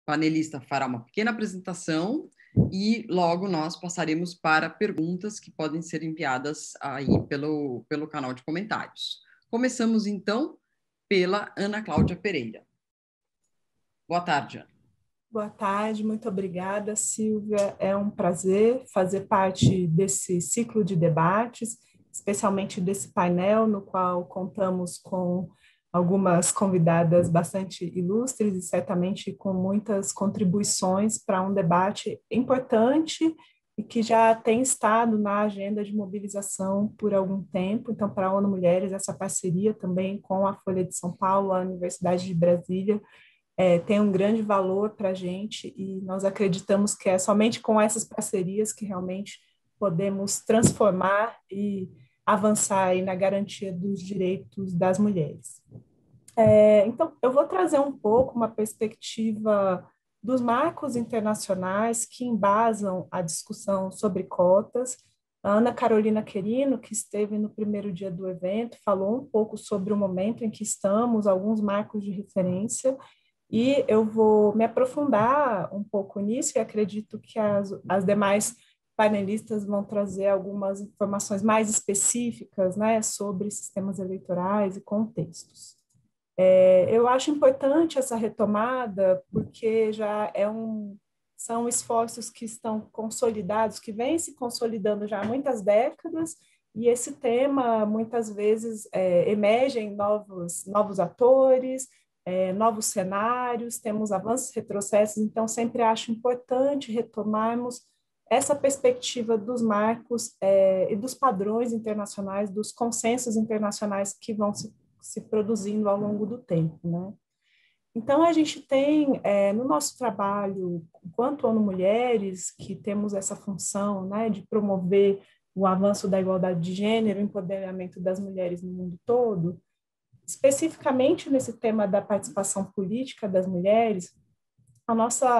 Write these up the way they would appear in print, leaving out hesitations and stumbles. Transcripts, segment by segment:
panelista fará uma pequena apresentação e logo nós passaremos para perguntas que podem ser enviadas aí pelo canal de comentários. Começamos, então, pela Ana Cláudia Pereira. Boa tarde, Ana. Boa tarde, muito obrigada, Silvia. É um prazer fazer parte desse ciclo de debates, especialmente desse painel no qual contamos com algumas convidadas bastante ilustres e certamente com muitas contribuições para um debate importante e que já tem estado na agenda de mobilização por algum tempo. Então, para a ONU Mulheres, essa parceria também com a Folha de São Paulo, a Universidade de Brasília, tem um grande valor para a gente e nós acreditamos que é somente com essas parcerias que realmente podemos transformar e avançar aí na garantia dos direitos das mulheres. Então, eu vou trazer um pouco uma perspectiva dos marcos internacionais que embasam a discussão sobre cotas. A Ana Carolina Querino, que esteve no primeiro dia do evento, falou um pouco sobre o momento em que estamos, alguns marcos de referência, e eu vou me aprofundar um pouco nisso e acredito que as demais panelistas vão trazer algumas informações mais específicas, né, sobre sistemas eleitorais e contextos. Eu acho importante essa retomada porque são esforços que estão consolidados, que vêm se consolidando já há muitas décadas, e esse tema, muitas vezes, emergem novos atores, novos cenários, temos avanços e retrocessos, então sempre acho importante retomarmos essa perspectiva dos marcos e dos padrões internacionais, dos consensos internacionais que vão se produzindo ao longo do tempo, né? Então, a gente tem, no nosso trabalho, enquanto ONU Mulheres, que temos essa função, né, de promover o avanço da igualdade de gênero, o empoderamento das mulheres no mundo todo, especificamente nesse tema da participação política das mulheres,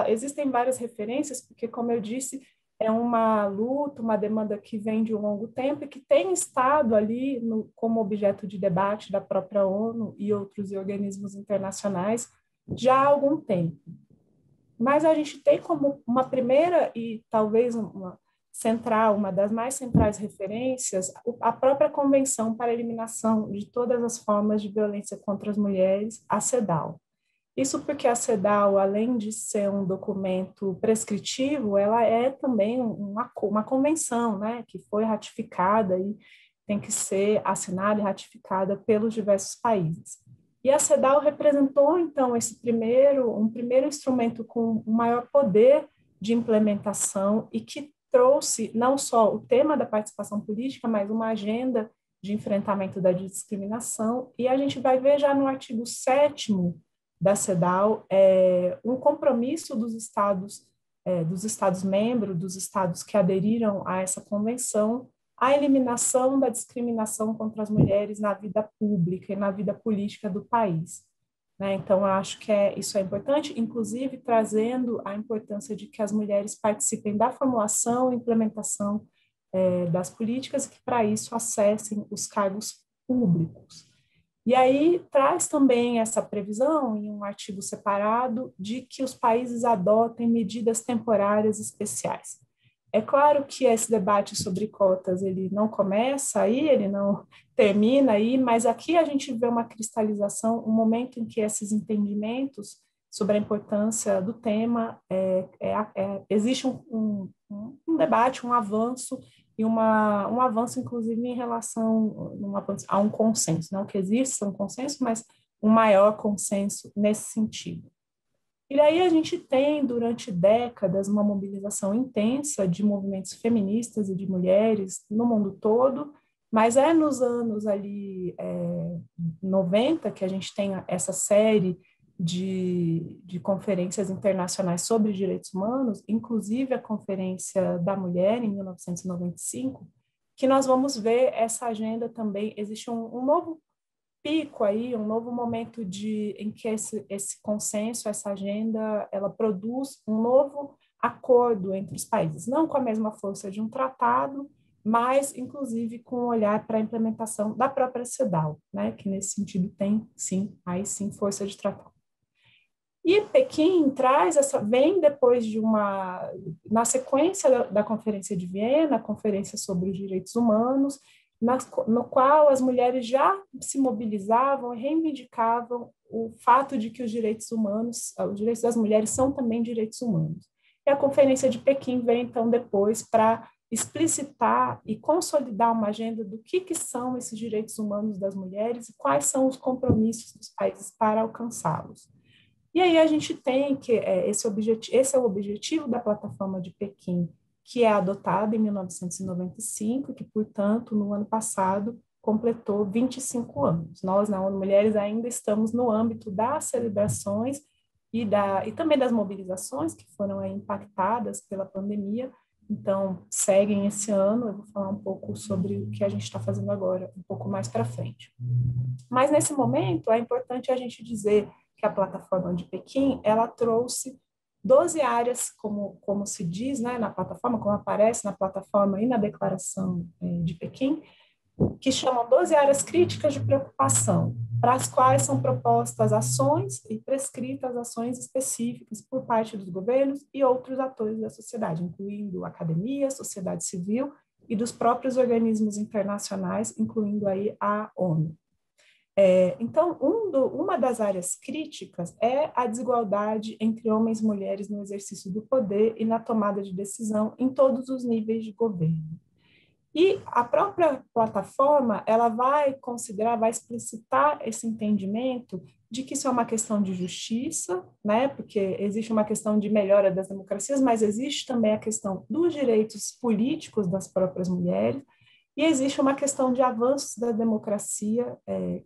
existem várias referências, porque, como eu disse, é uma luta, uma demanda que vem de um longo tempo e que tem estado ali como objeto de debate da própria ONU e outros organismos internacionais já há algum tempo. Mas a gente tem como uma primeira e talvez uma das mais centrais referências, a própria Convenção para a Eliminação de Todas as Formas de Violência contra as Mulheres, a CEDAW. Isso porque a CEDAW, além de ser um documento prescritivo, ela é também uma convenção, né, que foi ratificada e tem que ser assinada e ratificada pelos diversos países. E a CEDAW representou, então, um primeiro instrumento com um maior poder de implementação e que trouxe não só o tema da participação política, mas uma agenda de enfrentamento da discriminação. E a gente vai ver já no artigo 7º da CEDAW um compromisso dos Estados-membros, dos Estados que aderiram a essa convenção, a eliminação da discriminação contra as mulheres na vida pública e na vida política do país. Né? Então, eu acho que isso é importante, inclusive trazendo a importância de que as mulheres participem da formulação e implementação das políticas e que, para isso, acessem os cargos públicos. E aí traz também essa previsão, em um artigo separado, de que os países adotem medidas temporárias especiais. É claro que esse debate sobre cotas, ele não começa aí, ele não termina aí, mas aqui a gente vê uma cristalização, um momento em que esses entendimentos sobre a importância do tema, existe um debate, um avanço, e um avanço, inclusive, em relação a um consenso, não que exista um consenso, mas um maior consenso nesse sentido. E aí a gente tem, durante décadas, uma mobilização intensa de movimentos feministas e de mulheres no mundo todo, mas é nos anos ali 90 que a gente tem essa série de conferências internacionais sobre direitos humanos, inclusive a Conferência da Mulher, em 1995, que nós vamos ver essa agenda também. Existe um novo pico aí, um novo momento em que esse consenso, essa agenda, ela produz um novo acordo entre os países, não com a mesma força de um tratado, mas, inclusive, com um olhar para a implementação da própria CEDAW, né, que nesse sentido tem, sim, aí sim, força de tratado. E Pequim vem depois na sequência da Conferência de Viena, a Conferência sobre os Direitos Humanos, no qual as mulheres já se mobilizavam e reivindicavam o fato de que os direitos das mulheres são também direitos humanos. E a Conferência de Pequim vem, então, depois para explicitar e consolidar uma agenda do que são esses direitos humanos das mulheres e quais são os compromissos dos países para alcançá-los. E aí a gente tem que esse é o objetivo da Plataforma de Pequim, que é adotada em 1995, que, portanto, no ano passado, completou 25 anos. Nós, na ONU Mulheres, ainda estamos no âmbito das celebrações e também das mobilizações que foram aí impactadas pela pandemia. Então, seguem esse ano, eu vou falar um pouco sobre o que a gente está fazendo agora, um pouco mais para frente. Mas, nesse momento, é importante a gente dizer que a Plataforma de Pequim, ela trouxe 12 áreas, como se diz, né, na plataforma, como aparece na plataforma e na Declaração de Pequim, que chamam 12 áreas críticas de preocupação, para as quais são propostas ações e prescritas ações específicas por parte dos governos e outros atores da sociedade, incluindo a academia, sociedade civil e dos próprios organismos internacionais, incluindo aí a ONU. Então, uma das áreas críticas é a desigualdade entre homens e mulheres no exercício do poder e na tomada de decisão em todos os níveis de governo. E a própria plataforma, ela vai explicitar esse entendimento de que isso é uma questão de justiça, né? Porque existe uma questão de melhora das democracias, mas existe também a questão dos direitos políticos das próprias mulheres, e existe uma questão de avanços da democracia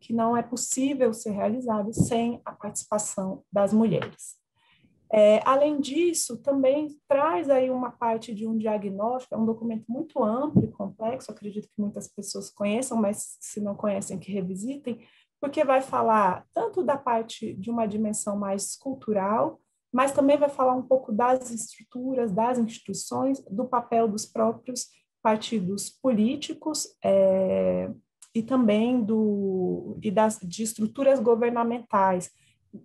que não é possível ser realizado sem a participação das mulheres. Além disso, também traz aí uma parte de um diagnóstico, é um documento muito amplo e complexo, acredito que muitas pessoas conheçam, mas se não conhecem, que revisitem, porque vai falar tanto da parte de uma dimensão mais cultural, mas também vai falar um pouco das estruturas, das instituições, do papel dos próprios partidos políticos e também de estruturas governamentais,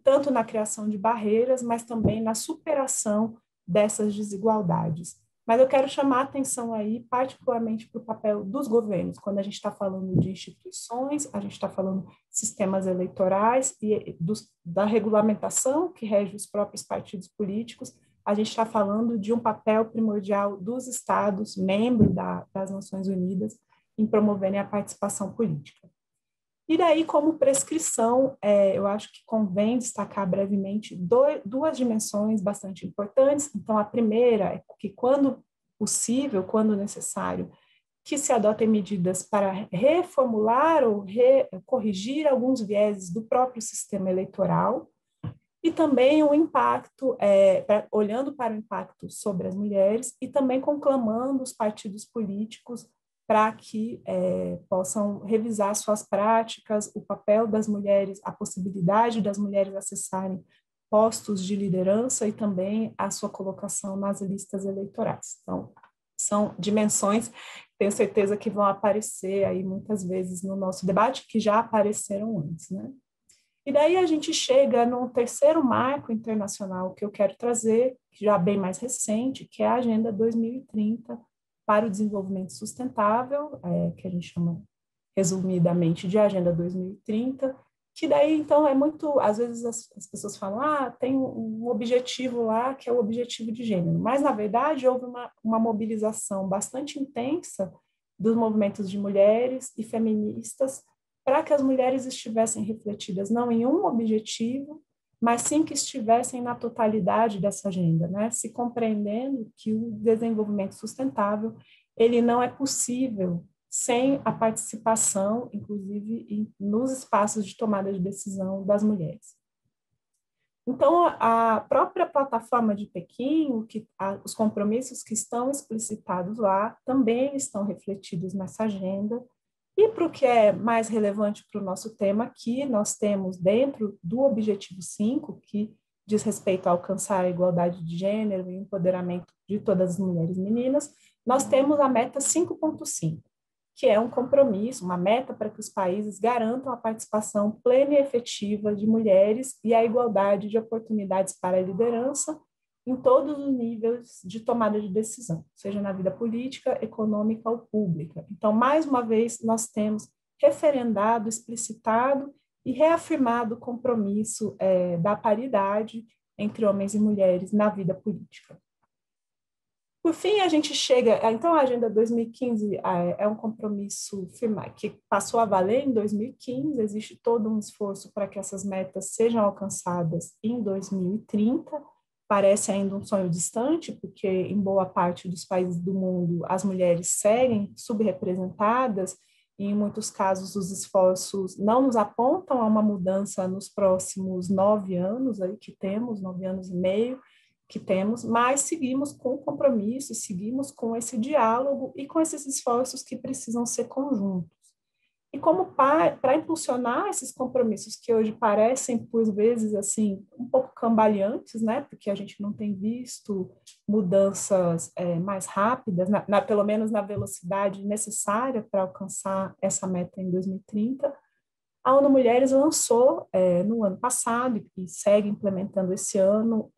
tanto na criação de barreiras, mas também na superação dessas desigualdades. Mas eu quero chamar a atenção aí, particularmente para o papel dos governos, quando a gente está falando de instituições, a gente está falando de sistemas eleitorais e da regulamentação que rege os próprios partidos políticos, a gente está falando de um papel primordial dos Estados, membros das Nações Unidas, em promoverem a participação política. E daí, como prescrição, eu acho que convém destacar brevemente duas dimensões bastante importantes. Então, a primeira é que, quando possível, quando necessário, que se adotem medidas para reformular ou corrigir alguns vieses do próprio sistema eleitoral, e também o impacto, olhando para o impacto sobre as mulheres, e também conclamando os partidos políticos para que possam revisar suas práticas, o papel das mulheres, a possibilidade das mulheres acessarem postos de liderança e também a sua colocação nas listas eleitorais. Então, são dimensões, tenho certeza que vão aparecer aí muitas vezes no nosso debate, que já apareceram antes, né? E daí a gente chega num terceiro marco internacional que eu quero trazer, já bem mais recente, que é a Agenda 2030 para o Desenvolvimento Sustentável, que a gente chama resumidamente de Agenda 2030, que daí, então, às vezes as pessoas falam, tem um objetivo lá, que é o objetivo de gênero, mas, na verdade, houve uma mobilização bastante intensa dos movimentos de mulheres e feministas para que as mulheres estivessem refletidas não em um objetivo, mas sim que estivessem na totalidade dessa agenda, né? Se compreendendo que o desenvolvimento sustentável ele não é possível sem a participação, inclusive, nos espaços de tomada de decisão das mulheres. Então, a própria plataforma de Pequim, os compromissos que estão explicitados lá, também estão refletidos nessa agenda. E para o que é mais relevante para o nosso tema aqui, nós temos dentro do objetivo 5, que diz respeito a alcançar a igualdade de gênero e empoderamento de todas as mulheres e meninas, nós temos a meta 5.5. que é um compromisso, uma meta para que os países garantam a participação plena e efetiva de mulheres e a igualdade de oportunidades para a liderança em todos os níveis de tomada de decisão, seja na vida política, econômica ou pública. Então, mais uma vez, nós temos referendado, explicitado e reafirmado o compromisso da paridade entre homens e mulheres na vida política. Por fim, a gente chega... Então, a Agenda 2015 é um compromisso que passou a valer em 2015, existe todo um esforço para que essas metas sejam alcançadas em 2030, parece ainda um sonho distante, porque em boa parte dos países do mundo as mulheres seguem subrepresentadas, e em muitos casos os esforços não nos apontam a uma mudança nos próximos 9 anos, aí que temos, 9 anos e meio, que temos, mas seguimos com o compromisso, seguimos com esse diálogo e com esses esforços que precisam ser conjuntos. E como para impulsionar esses compromissos que hoje parecem, por vezes, assim, um pouco cambaleantes, né? Porque a gente não tem visto mudanças mais rápidas, pelo menos na velocidade necessária para alcançar essa meta em 2030, a ONU Mulheres lançou, no ano passado, e segue implementando esse ano,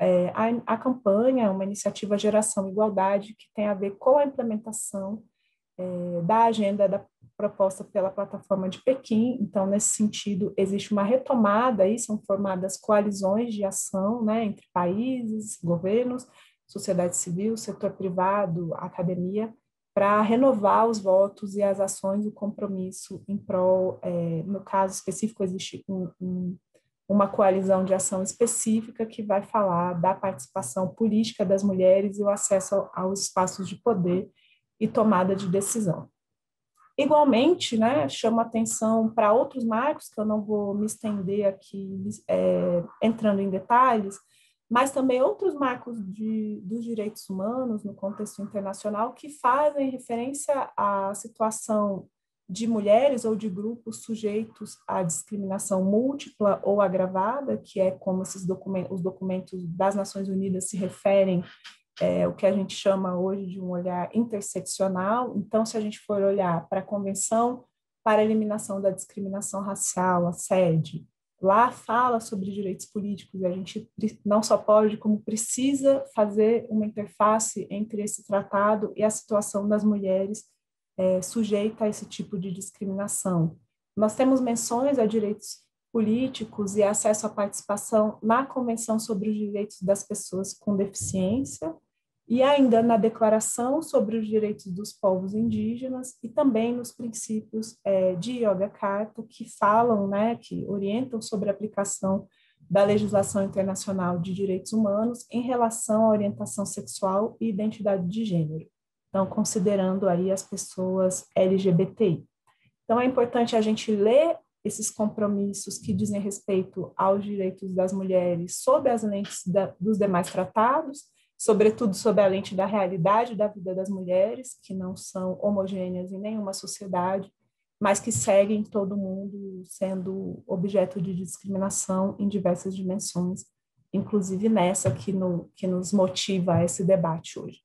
a campanha, uma iniciativa Geração Igualdade, que tem a ver com a implementação da agenda proposta pela plataforma de Pequim. Então, nesse sentido, existe uma retomada, aí são formadas coalizões de ação, né, entre países, governos, sociedade civil, setor privado, academia, para renovar os votos e as ações e o compromisso em prol, no caso específico, existe uma coalizão de ação específica que vai falar da participação política das mulheres e o acesso aos espaços de poder e tomada de decisão. Igualmente, né, chama atenção para outros marcos, que eu não vou me estender aqui entrando em detalhes, mas também outros marcos dos direitos humanos no contexto internacional que fazem referência à situação de mulheres ou de grupos sujeitos à discriminação múltipla ou agravada, que é como os documentos das Nações Unidas se referem, o que a gente chama hoje de um olhar interseccional. Então, se a gente for olhar para a Convenção para a Eliminação da Discriminação Racial, a CED, lá fala sobre direitos políticos, e a gente não só pode, como precisa fazer uma interface entre esse tratado e a situação das mulheres sujeita a esse tipo de discriminação. Nós temos menções a direitos políticos e acesso à participação na Convenção sobre os Direitos das Pessoas com Deficiência, e ainda na Declaração sobre os Direitos dos Povos Indígenas, e também nos princípios de Yogyakarta, que falam, né, que orientam sobre a aplicação da legislação internacional de direitos humanos em relação à orientação sexual e identidade de gênero. Então, considerando aí as pessoas LGBTI. Então, é importante a gente ler esses compromissos que dizem respeito aos direitos das mulheres sob as lentes dos demais tratados, sobretudo sob a lente da realidade da vida das mulheres, que não são homogêneas em nenhuma sociedade, mas que seguem todo mundo sendo objeto de discriminação em diversas dimensões, inclusive nessa que nos motiva a esse debate hoje.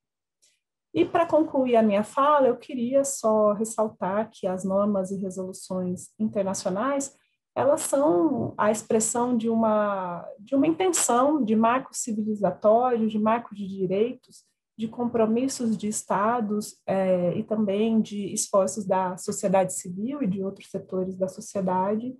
E para concluir a minha fala, eu queria só ressaltar que as normas e resoluções internacionais, elas são a expressão de uma intenção de marcos civilizatórios, de marcos de direitos, de compromissos de estados e também de esforços da sociedade civil e de outros setores da sociedade,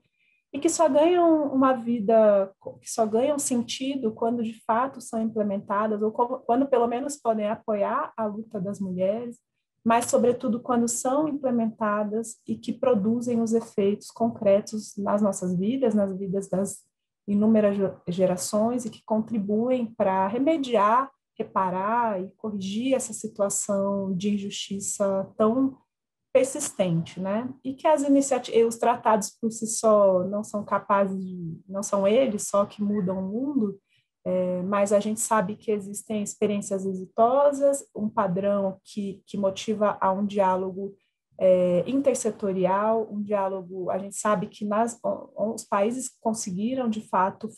e que só ganham uma vida, que só ganham sentido quando de fato são implementadas, ou quando pelo menos podem apoiar a luta das mulheres, mas sobretudo quando são implementadas e que produzem os efeitos concretos nas nossas vidas, nas vidas das inúmeras gerações, e que contribuem para remediar, reparar e corrigir essa situação de injustiça tão persistente, né? E que os tratados por si só não são capazes não são eles só que mudam o mundo, mas a gente sabe que existem experiências exitosas, um padrão que motiva a um diálogo intersetorial, um diálogo, a gente sabe que os países conseguiram, de fato,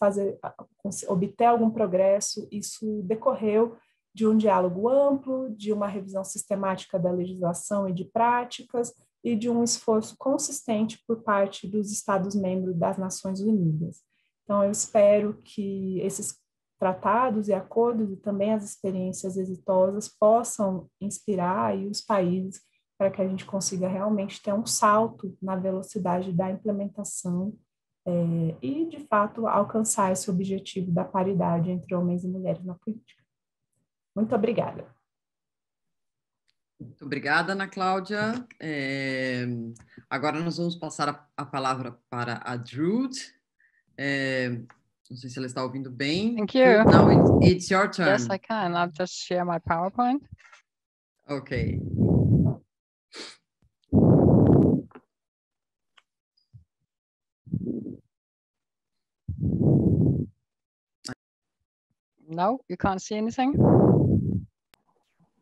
obter algum progresso, isso decorreu de um diálogo amplo, de uma revisão sistemática da legislação e de práticas, e de um esforço consistente por parte dos Estados-membros das Nações Unidas. Então, eu espero que esses tratados e acordos e também as experiências exitosas possam inspirar aí os países para que a gente consiga realmente ter um salto na velocidade da implementação e, de fato, alcançar esse objetivo da paridade entre homens e mulheres na política. Muito obrigada. Muito obrigada, Ana Cláudia. Agora nós vamos passar a palavra para a Drude. Não sei se ela está ouvindo bem. Thank you. Now it's your turn. Yes, I can. I'll just share my PowerPoint. Okay. No, you can't see anything?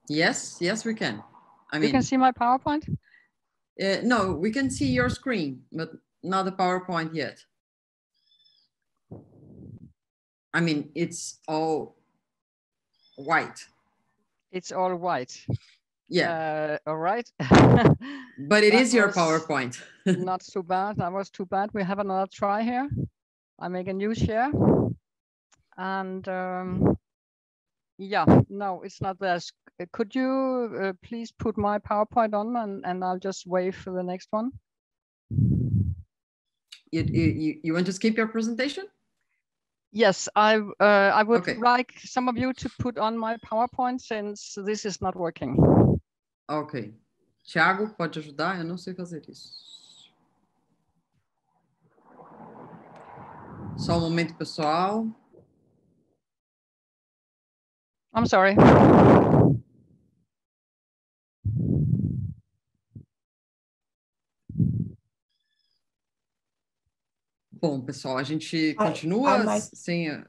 Yes, we can. You can see my PowerPoint? No, we can see your screen, but not the PowerPoint yet. I mean, it's all white. It's all white. Yeah. All right. But it is your PowerPoint. Not too bad. That was too bad. We have another try here. I make a new share. And yeah, no, it's not there. Could you please put my PowerPoint on and I'll just wait for the next one? You want to skip your presentation? Yes, I would like some of you to put on my PowerPoint since this is not working. Ok. Thiago, pode ajudar? Eu não sei fazer isso. Só um momento, pessoal. I'm sorry. Bom, pessoal, a gente continua sem...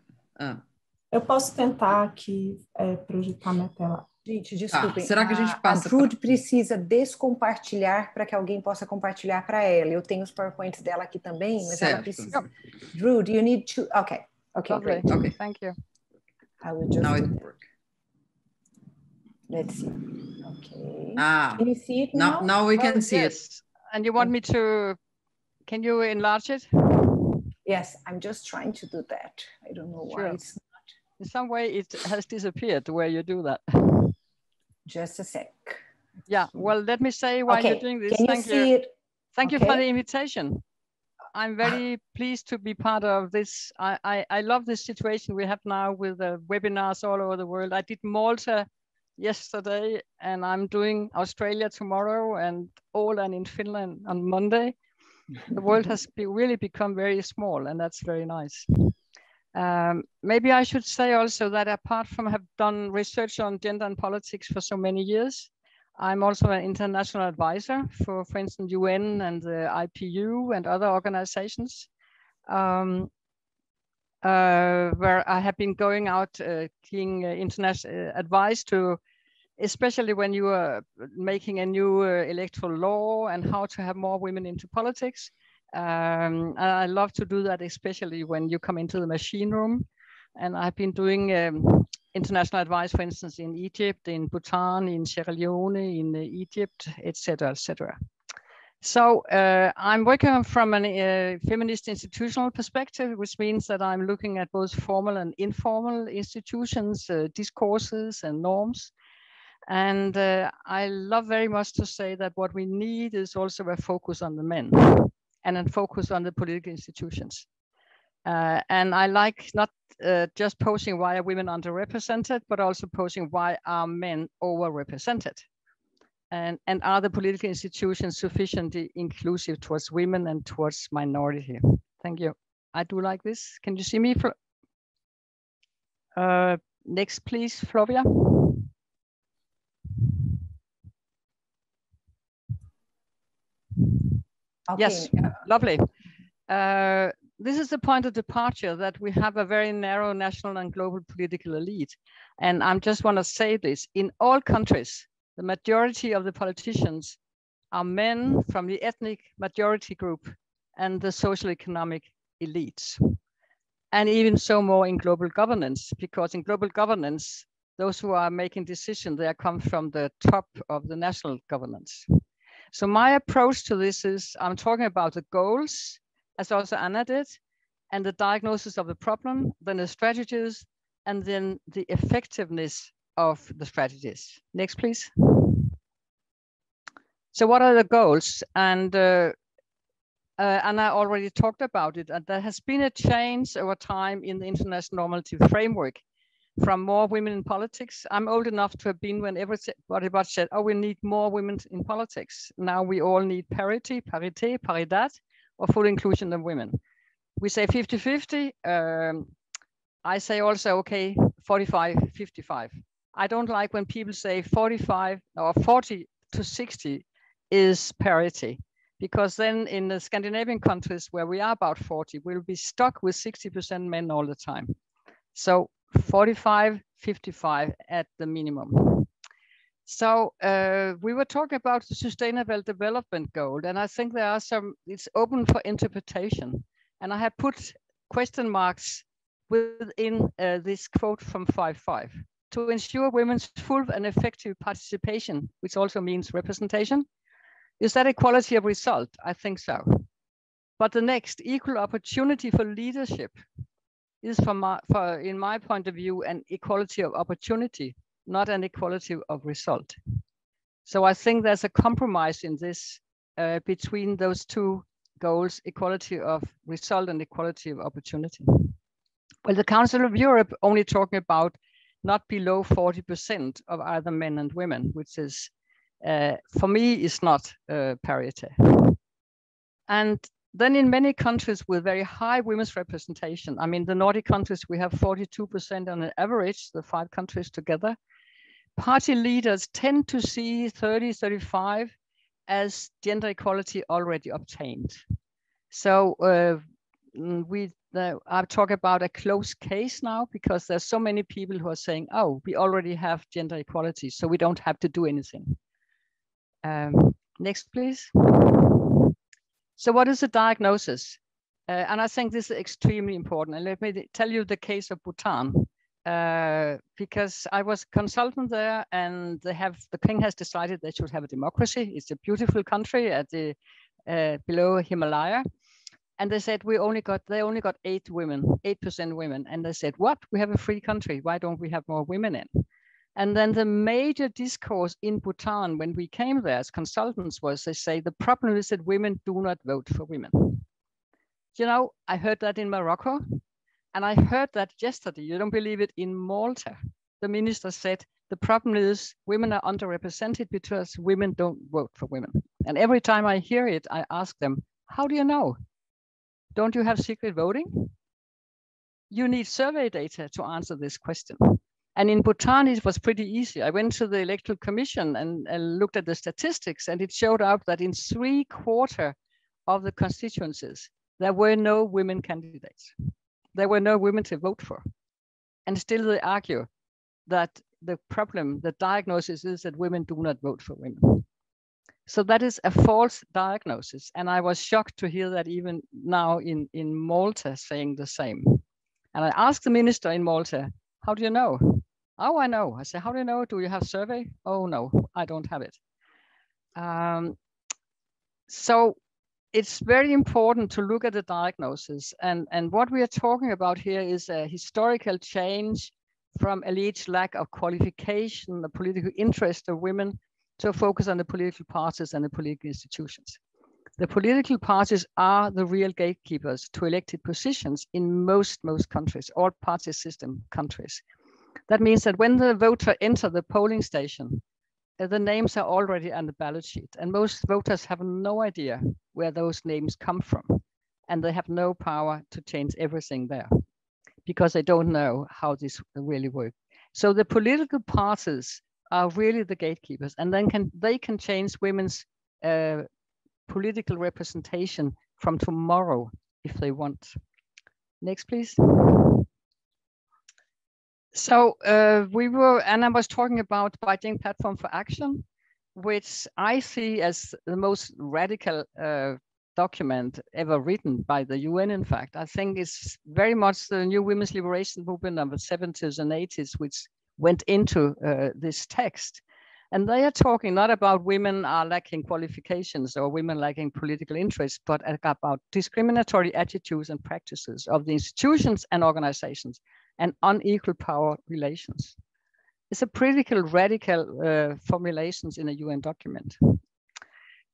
Eu posso tentar aqui projetar minha tela. Gente, desculpem. Será que a gente passa? A Drude precisa descompartilhar para que alguém possa compartilhar para ela. Eu tenho os PowerPoints dela aqui também, mas ela precisa. Drude, you need to. Okay, great. Okay, thank you. I will just. Now it works. Let's see. Okay. Can you see it now? Now we can see it. And you want me to? Can you enlarge it? Yes, I'm just trying to do that. I don't know why it's not. In some way, it has disappeared where you do that. Just a sec. Yeah, well, let me say why you're doing this. Can you see it? Thank you for the invitation. I'm very pleased to be part of this. I love this situation we have now with the webinars all over the world. I did Malta yesterday, and I'm doing Australia tomorrow, and Åland in Finland on Monday. The world has really become very small, and that's very nice. Maybe I should say also that apart from have done research on gender and politics for so many years, I'm also an international advisor for instance, UN and the IPU and other organizations, where I have been going out giving international advice to, especially when you are making a new electoral law and how to have more women into politics. And I love to do that, especially when you come into the machine room. And I've been doing international advice, for instance, in Egypt, in Bhutan, in Sierra Leone, in Egypt, etc., etc. So I'm working from a feminist institutional perspective, which means that I'm looking at both formal and informal institutions, discourses and norms. And I love very much to say that what we need is also a focus on the men and a focus on the political institutions. And I like not just posing why are women underrepresented, but also posing why are men overrepresented. And are the political institutions sufficiently inclusive towards women and towards minority? Thank you. I do like this. Can you see me? Next, please, Flavia. Okay. Yes, lovely. This is the point of departure, that we have a very narrow national and global political elite. And I just want to say this, in all countries, the majority of the politicians are men from the ethnic majority group and the social economic elites. And even so more in global governance, because in global governance, those who are making decisions, they come from the top of the national governance. So my approach to this is I'm talking about the goals, as also Anna did, and the diagnosis of the problem, then the strategies, and then the effectiveness of the strategies. Next, please. So what are the goals? And Anna already talked about it. And there has been a change over time in the international normative framework from more women in politics. I'm old enough to have been when everybody said, oh, we need more women in politics. Now we all need parity, parité, paridad, or full inclusion of women. We say 50-50. I say also, okay, 45-55. I don't like when people say 45 or 40 to 60 is parity, because then in the Scandinavian countries where we are about 40, we'll be stuck with 60% men all the time. So 45-55 at the minimum. So we were talking about the Sustainable Development Goal, and I think there are some, it's open for interpretation. And I have put question marks within this quote from 5.5. To ensure women's full and effective participation, which also means representation. Is that equality of result? I think so. But the next, equal opportunity for leadership, is in my point of view, an equality of opportunity, not an equality of result. So I think there's a compromise in this between those two goals, equality of result and equality of opportunity. Well, the Council of Europe only talking about not below 40% of either men and women, which is, for me, is not parity. And then in many countries with very high women's representation, I mean, the Nordic countries, we have 42% on an average, the 5 countries together. Party leaders tend to see 30-35 as gender equality already obtained. So I'm talking about a close case now, because there's so many people who are saying, oh, we already have gender equality, so we don't have to do anything. Next, please. So what is the diagnosis? And I think this is extremely important. And let me tell you the case of Bhutan, because I was a consultant there, and the king has decided they should have a democracy. It's a beautiful country at the below Himalaya. And they said they only got 8% women. And they said, what? We have a free country. Why don't we have more women in? And then the major discourse in Bhutan when we came there as consultants was, they say, the problem is that women do not vote for women. You know, I heard that in Morocco, and I heard that yesterday, you don't believe it, in Malta. The minister said, the problem is women are underrepresented because women don't vote for women. And every time I hear it, I ask them, how do you know? Don't you have secret voting? You need survey data to answer this question. And in Bhutan, it was pretty easy. I went to the Electoral Commission and looked at the statistics, and it showed up that in 3/4 of the constituencies, there were no women candidates. There were no women to vote for. And still they argue that the problem, the diagnosis is that women do not vote for women. So that is a false diagnosis. And I was shocked to hear that even now in Malta saying the same. And I asked the minister in Malta, how do you know? Oh, I know. I said, how do you know? Do you have survey? Oh, no, I don't have it. So it's very important to look at the diagnosis. And what we are talking about here is a historical change from alleged lack of qualification, the political interest of women, to a focus on the political parties and the political institutions. The political parties are the real gatekeepers to elected positions in most countries, all party system countries. That means that when the voter enters the polling station, the names are already on the ballot sheet, and most voters have no idea where those names come from, and they have no power to change everything there because they don't know how this really works. So the political parties are really the gatekeepers, and then they can change women's political representation from tomorrow if they want. Next, please. So Anna was talking about Beijing Platform for Action, which I see as the most radical document ever written by the UN, in fact. I think it's very much the new women's liberation movement of the 70s and 80s, which went into this text. And they are talking not about women are lacking qualifications or women lacking political interests, but about discriminatory attitudes and practices of the institutions and organizations and unequal power relations. It's a pretty radical formulations in a UN document.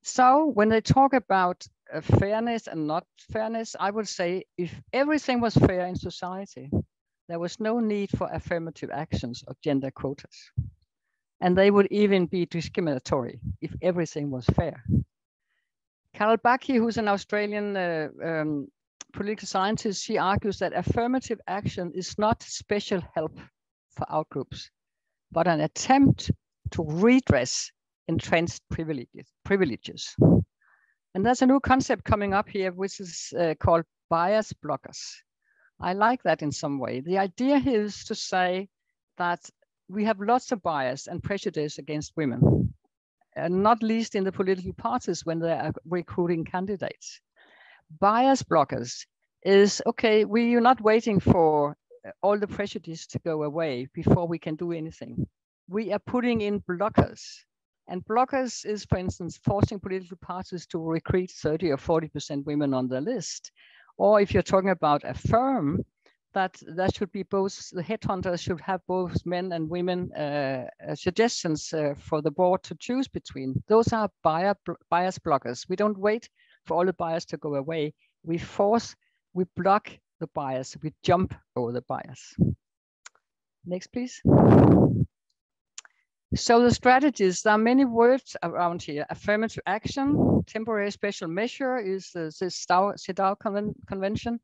So when they talk about fairness and not fairness, I would say if everything was fair in society, there was no need for affirmative actions or gender quotas. And they would even be discriminatory if everything was fair. Carol Bacchi, who's an Australian political scientist, she argues that affirmative action is not special help for outgroups, but an attempt to redress entrenched privileges. And there's a new concept coming up here, which is called bias blockers. I like that in some way. The idea here is to say that we have lots of bias and prejudice against women, not least in the political parties when they are recruiting candidates. Bias blockers is, okay, we are not waiting for all the prejudice to go away before we can do anything. We are putting in blockers. And blockers is, for instance, forcing political parties to recruit 30 or 40% women on the list. Or if you're talking about a firm, that should be both, the headhunters should have both men and women suggestions for the board to choose between. Those are bias blockers. We don't wait for all the bias to go away. We block the bias, we jump over the bias. Next, please. So the strategies, there are many words around here. Affirmative action, temporary special measure is the CEDAW Convention.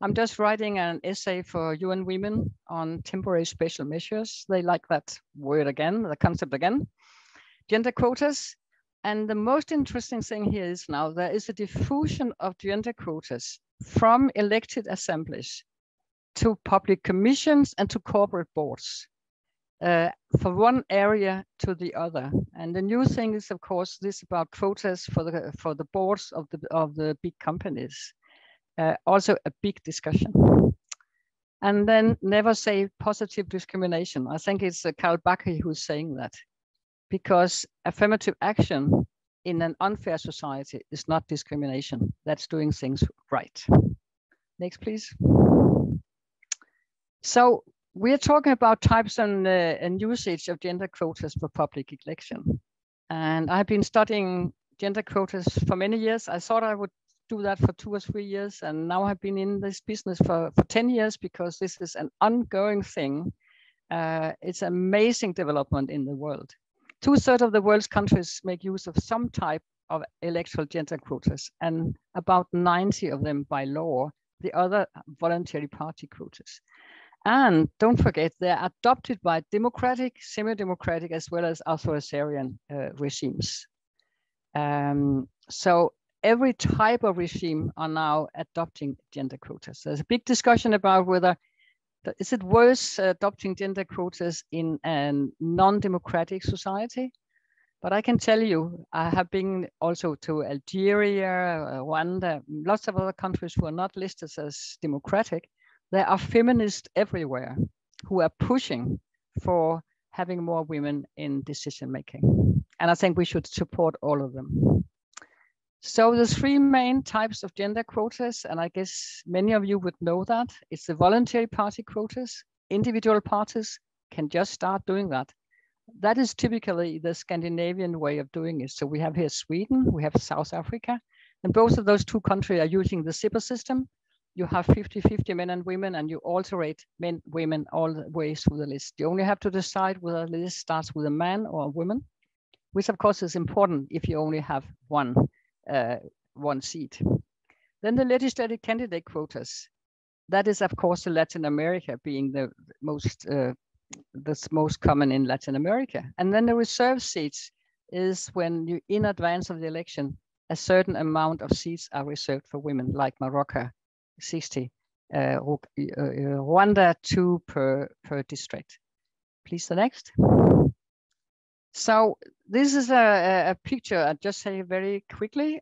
I'm just writing an essay for UN Women on temporary special measures. They like that word again, the concept again. Gender quotas. And the most interesting thing here is now there is a diffusion of gender quotas from elected assemblies to public commissions and to corporate boards. For one area to the other. And the new thing is, of course, this about quotas for the boards of the big companies. Also a big discussion. And then never say positive discrimination. I think it's Carol Bacchi who's saying that, because affirmative action in an unfair society is not discrimination. That's doing things right. Next, please. So we're talking about types and usage of gender quotas for public election. And I've been studying gender quotas for many years. I thought I would do that for 2 or 3 years. And now I've been in this business for 10 years because this is an ongoing thing. It's an amazing development in the world. 2/3 of the world's countries make use of some type of electoral gender quotas, and about 90 of them by law, the other voluntary party quotas. And don't forget, they're adopted by democratic, semi-democratic, as well as authoritarian regimes. So every type of regime are now adopting gender quotas. There's a big discussion about whether, is it worth adopting gender quotas in a non-democratic society? But I can tell you, I have been also to Algeria, Rwanda, lots of other countries who are not listed as democratic. There are feminists everywhere who are pushing for having more women in decision making. And I think we should support all of them. So the 3 main types of gender quotas, and I guess many of you would know that, it's the voluntary party quotas. Individual parties can just start doing that. That is typically the Scandinavian way of doing it. So we have here Sweden, we have South Africa, and both of those 2 countries are using the SIPA system. You have 50-50 men and women, and you alternate men, women all the way through the list. You only have to decide whether the list starts with a man or a woman, which of course is important if you only have one seat. Then the legislative candidate quotas. That is, of course, Latin America being the most common in Latin America. And then the reserve seats is when you, in advance of the election, a certain amount of seats are reserved for women, like Morocco, 60, Rwanda 2 per district. Please, the next. So this is a picture, I'll just say very quickly,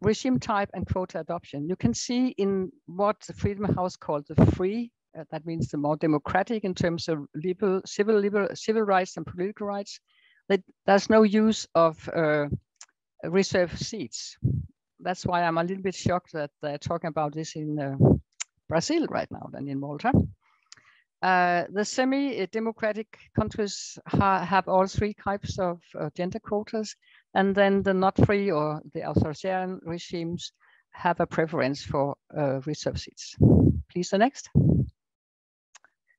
regime type and quota adoption. You can see in what the Freedom House called the free, that means the more democratic in terms of civil rights and political rights. there's no use of reserved seats. That's why I'm a little bit shocked that they're talking about this in Brazil right now than in Malta. The semi-democratic countries have all three types of gender quotas, and then the not free or the authoritarian regimes have a preference for reserved seats. Please, the next.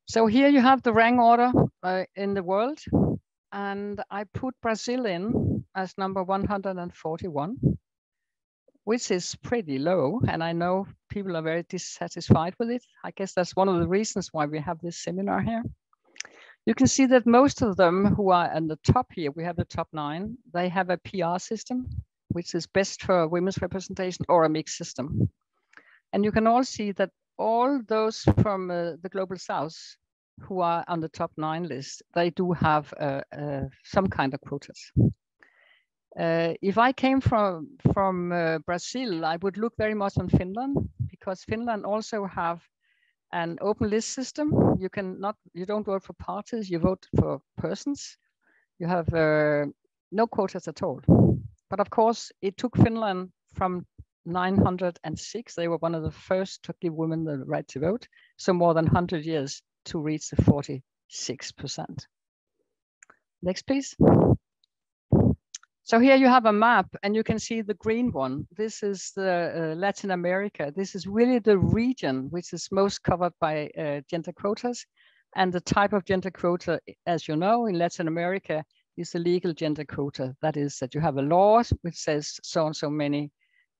So here you have the rank order in the world, and I put Brazil in as number 141, which is pretty low, and I know people are very dissatisfied with it. I guess that's one of the reasons why we have this seminar here. You can see that most of them who are at the top here, we have the top 9, they have a PR system, which is best for women's representation, or a mixed system. And you can all see that all those from the Global South who are on the top 9 list, they do have some kind of quotas. If I came from Brazil, I would look very much on Finland, because Finland also have an open list system. You don't vote for parties, you vote for persons. You have no quotas at all. But of course, it took Finland from 906. They were one of the first to give women the right to vote. So more than 100 years to reach the 46%. Next, please. So here you have a map, and you can see the green one. This is the Latin America. This is really the region which is most covered by gender quotas. And the type of gender quota, as you know, in Latin America, is the legal gender quota. That is that you have a law which says so and so many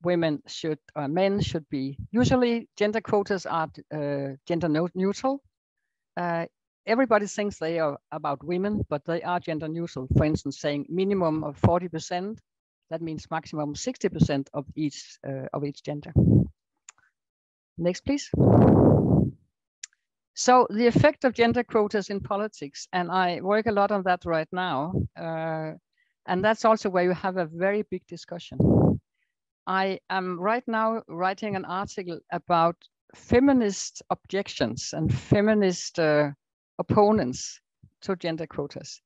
women should, or men should be. Usually gender quotas are gender neutral. Everybody thinks they are about women, but they are gender neutral. For instance, saying minimum of 40%, that means maximum 60% of each gender. Next, please. So the effect of gender quotas in politics, and I work a lot on that right now, and that's also where you have a very big discussion. I am right now writing an article about feminist objections and feminist opponents to gender quotas,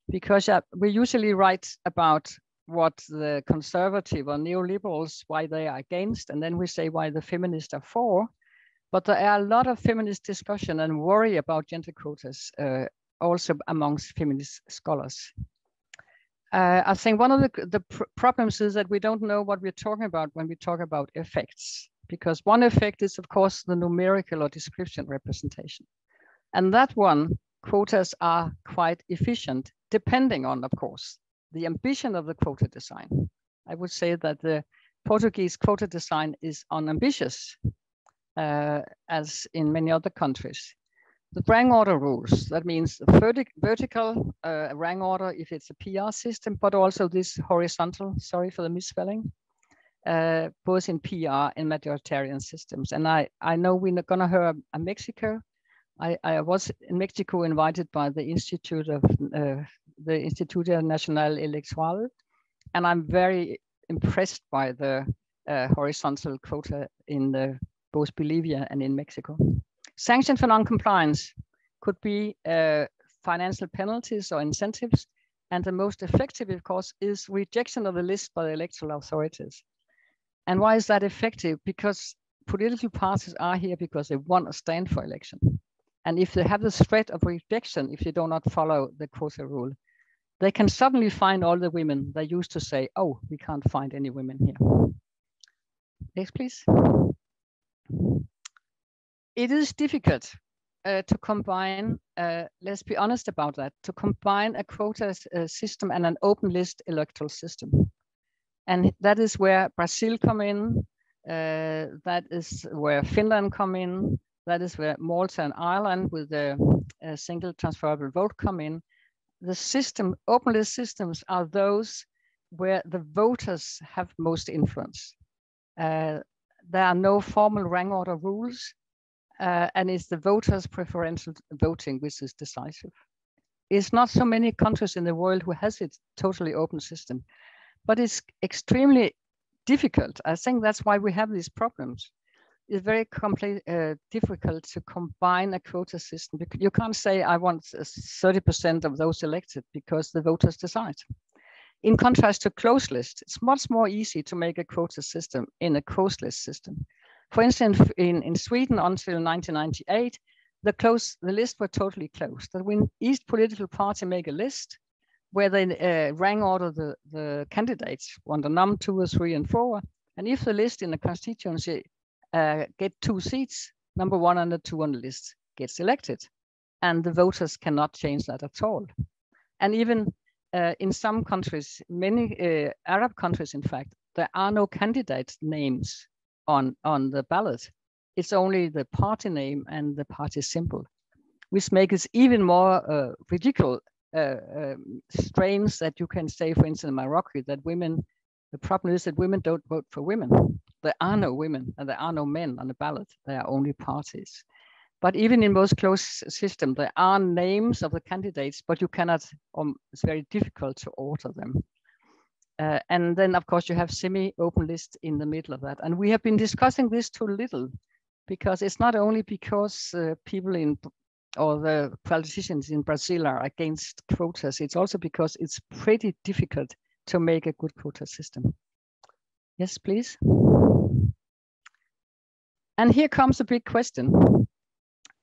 because we usually write about what the conservative or neoliberals, why they are against, and then we say why the feminists are for. But there are a lot of feminist discussion and worry about gender quotas also amongst feminist scholars. I think one of the problems is that we don't know what we're talking about when we talk about effects, because one effect is, of course, the numerical or description representation. And that one, quotas are quite efficient, depending on, of course, the ambition of the quota design. I would say that the Portuguese quota design is unambitious, as in many other countries. The rank order rules, that means vertical rank order if it's a PR system, but also this horizontal, sorry for the misspelling, both in PR and majoritarian systems. And I know we're gonna hear Mexico. I was in Mexico invited by the Instituto Nacional Electoral, and I'm very impressed by the horizontal quota in both Bolivia and in Mexico. Sanction for non-compliance could be financial penalties or incentives, and the most effective, of course, is rejection of the list by the electoral authorities. And why is that effective? Because political parties are here because they want to stand for election. And if they have the threat of rejection, if they do not follow the quota rule, they can suddenly find all the women they used to say, oh, we can't find any women here. Next, please. It is difficult to combine, let's be honest about that, to combine a quota system and an open list electoral system. And that is where Brazil come in, that is where Finland come in, that is where Malta and Ireland with the single transferable vote come in. The system, open list systems are those where the voters have most influence. There are no formal rank order rules, and it's the voters' preferential voting which is decisive. It's not so many countries in the world who has it totally open system, but it's extremely difficult. I think that's why we have these problems. it's very difficult to combine a quota system. You can't say I want 30% of those elected because the voters decide. In contrast to closed list, it's much more easy to make a quota system in a closed list system. For instance, in Sweden until 1998, the list were totally closed. That when each political party make a list where they rank order the candidates under num 2 or 3 and 4, and if the list in the constituency get 2 seats, number 1 and the 2 on the list gets elected, and the voters cannot change that at all. And even in some countries, many Arab countries, in fact, there are no candidate names on the ballot. It's only the party name and the party symbol, which makes it even more ridiculous, strange that you can say, for instance, in Morocco, that women, the problem is that women don't vote for women. There are no women and there are no men on the ballot. There are only parties. But even in most closed systems, there are names of the candidates, but you cannot, it's very difficult to alter them. And then, of course, you have semi-open list in the middle of that. And we have been discussing this too little, because it's not only because people or the politicians in Brazil are against quotas, it's also because it's pretty difficult to make a good quota system. Yes, please. And here comes a big question.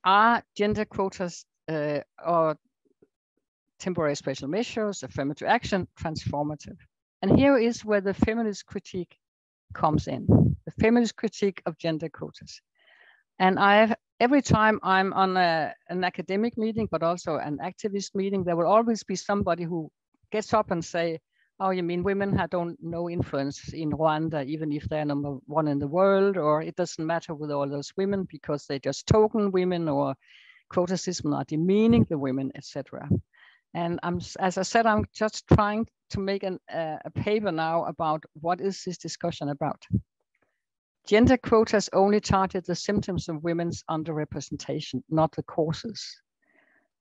Are gender quotas or temporary special measures, affirmative action, transformative? And here is where the feminist critique comes in, the feminist critique of gender quotas. And every time I'm on an academic meeting, but also an activist meeting, there will always be somebody who gets up and say, oh, you mean women don't no influence in Rwanda, even if they're number 1 in the world, or it doesn't matter with all those women because they just token women, or quota system are demeaning the women, etc. And as I said, I'm just trying to make a paper now about what is this discussion about. Gender quotas only target the symptoms of women's underrepresentation, not the causes.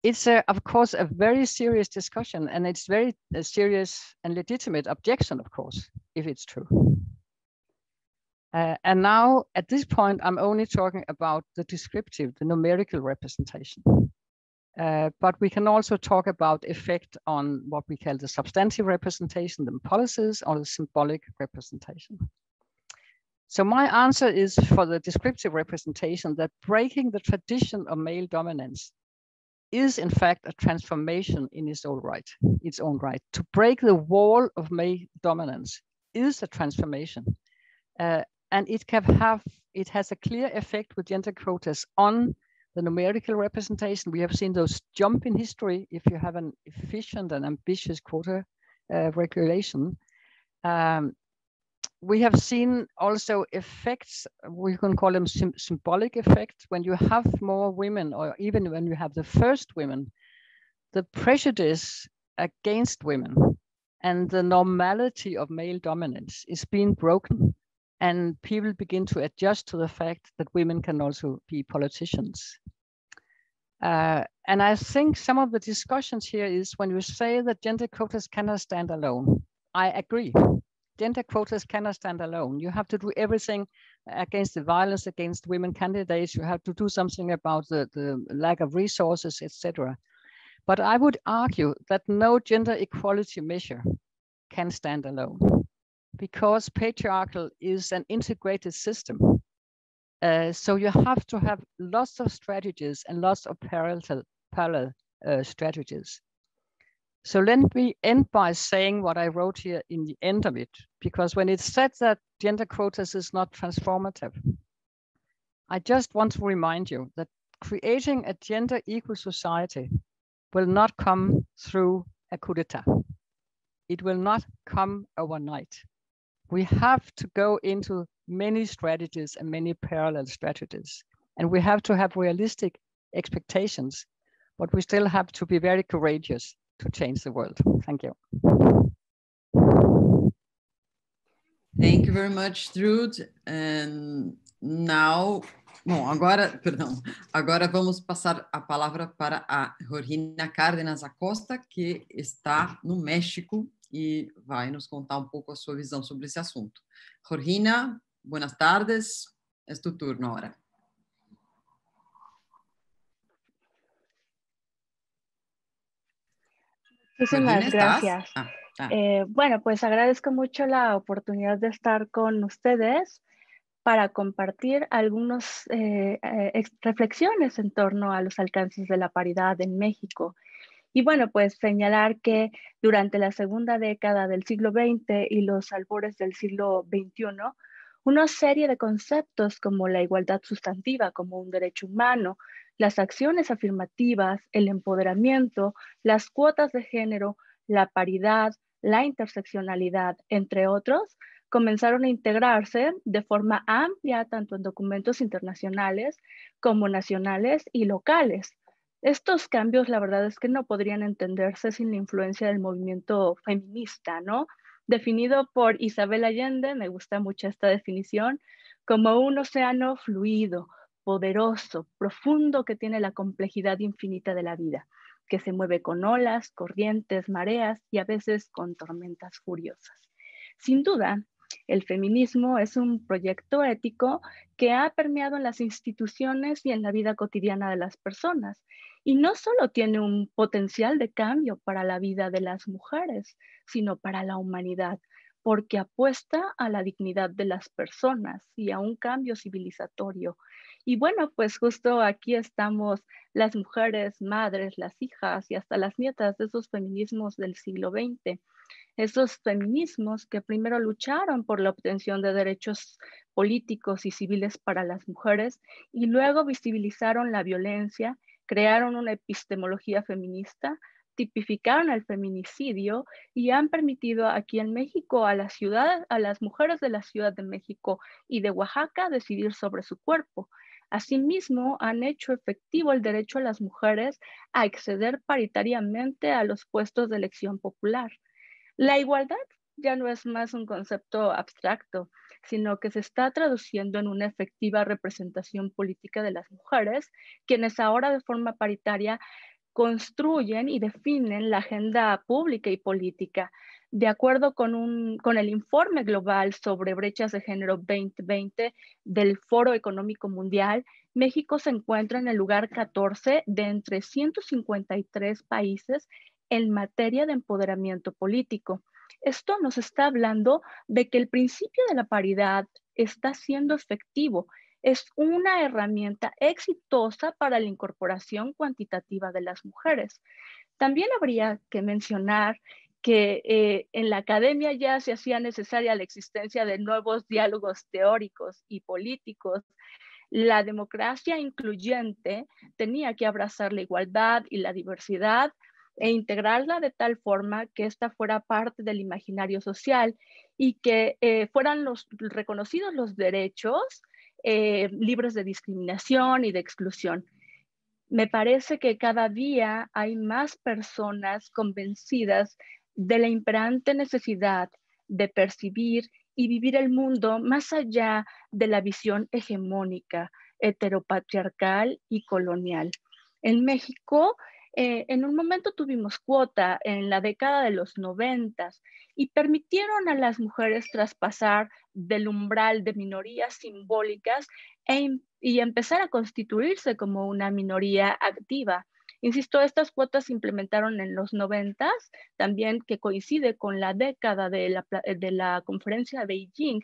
It's, of course, a very serious discussion, and it's very serious and legitimate objection, of course, if it's true. And now, at this point, I'm only talking about the descriptive, the numerical representation. But we can also talk about effect on what we call the substantive representation, the policies, or the symbolic representation. So my answer is for the descriptive representation that breaking the tradition of male dominance is in fact a transformation in its own right. To break the wall of male dominance is a transformation. And it has a clear effect with gender quotas on the numerical representation. We have seen those jump in history if you have an efficient and ambitious quota regulation. We have seen also effects, we can call them symbolic effects, when you have more women, or even when you have the first women, the prejudice against women and the normality of male dominance is being broken, and people begin to adjust to the fact that women can also be politicians. And I think some of the discussions here is when you say that gender quotas cannot stand alone. I agree. Gender quotas cannot stand alone. You have to do everything against the violence against women candidates. You have to do something about the lack of resources, etc. But I would argue that no gender equality measure can stand alone, because patriarchal is an integrated system. So you have to have lots of strategies and lots of parallel strategies. So let me end by saying what I wrote here in the end of it, because when it said that gender quotas is not transformative, I just want to remind you that creating a gender equal society will not come through a coup d'etat. It will not come overnight. We have to go into many strategies and many parallel strategies, and we have to have realistic expectations, but we still have to be very courageous to change the world. Thank you. Thank you very much, Trude. And now, agora vamos passar a palavra para a Georgina Cárdenas Acosta, que está no México e vai nos contar um pouco a sua visão sobre esse assunto. Georgina, buenas tardes. Es tu turno ahora. Muchísimas gracias. Bueno, pues agradezco mucho la oportunidad de estar con ustedes para compartir algunas reflexiones en torno a los alcances de la paridad en México. Y bueno, pues señalar que durante la segunda década del siglo XX y los albores del siglo XXI, una serie de conceptos como la igualdad sustantiva como un derecho humano, las acciones afirmativas, el empoderamiento, las cuotas de género, la paridad, la interseccionalidad, entre otros, comenzaron a integrarse de forma amplia tanto en documentos internacionales como nacionales y locales. Estos cambios, la verdad es que no podrían entenderse sin la influencia del movimiento feminista, ¿no? Definido por Isabel Allende, me gusta mucho esta definición, como un océano fluido, poderoso, profundo que tiene la complejidad infinita de la vida, que se mueve con olas, corrientes, mareas y a veces con tormentas furiosas. Sin duda, el feminismo es un proyecto ético que ha permeado en las instituciones y en la vida cotidiana de las personas. Y no solo tiene un potencial de cambio para la vida de las mujeres, sino para la humanidad, porque apuesta a la dignidad de las personas y a un cambio civilizatorio. Y bueno, pues justo aquí estamos las mujeres, madres, las hijas y hasta las nietas de esos feminismos del siglo XX. Esos feminismos que primero lucharon por la obtención de derechos políticos y civiles para las mujeres y luego visibilizaron la violencia, crearon una epistemología feminista, tipificaron el feminicidio y han permitido aquí en México a las mujeres de la Ciudad de México y de Oaxaca decidir sobre su cuerpo. Asimismo, han hecho efectivo el derecho a las mujeres a acceder paritariamente a los puestos de elección popular. La igualdad ya no es más un concepto abstracto, sino que se está traduciendo en una efectiva representación política de las mujeres, quienes ahora de forma paritaria construyen y definen la agenda pública y política. De acuerdo con el informe global sobre brechas de género 2020 del Foro Económico Mundial, México se encuentra en el lugar 14 de entre 153 países en materia de empoderamiento político. Esto nos está hablando de que el principio de la paridad está siendo efectivo. Es una herramienta exitosa para la incorporación cuantitativa de las mujeres. También habría que mencionar que en la academia ya se hacía necesaria la existencia de nuevos diálogos teóricos y políticos. La democracia incluyente tenía que abrazar la igualdad y la diversidad e integrarla de tal forma que ésta fuera parte del imaginario social y que fueran reconocidos los derechos libres de discriminación y de exclusión. Me parece que cada día hay más personas convencidas de la imperante necesidad de percibir y vivir el mundo más allá de la visión hegemónica, heteropatriarcal y colonial. En México, en un momento tuvimos cuota en la década de los 90 y permitieron a las mujeres traspasar del umbral de minorías simbólicas y empezar a constituirse como una minoría activa. Insisto, estas cuotas se implementaron en los 90, también que coincide con la década de la conferencia de Beijing.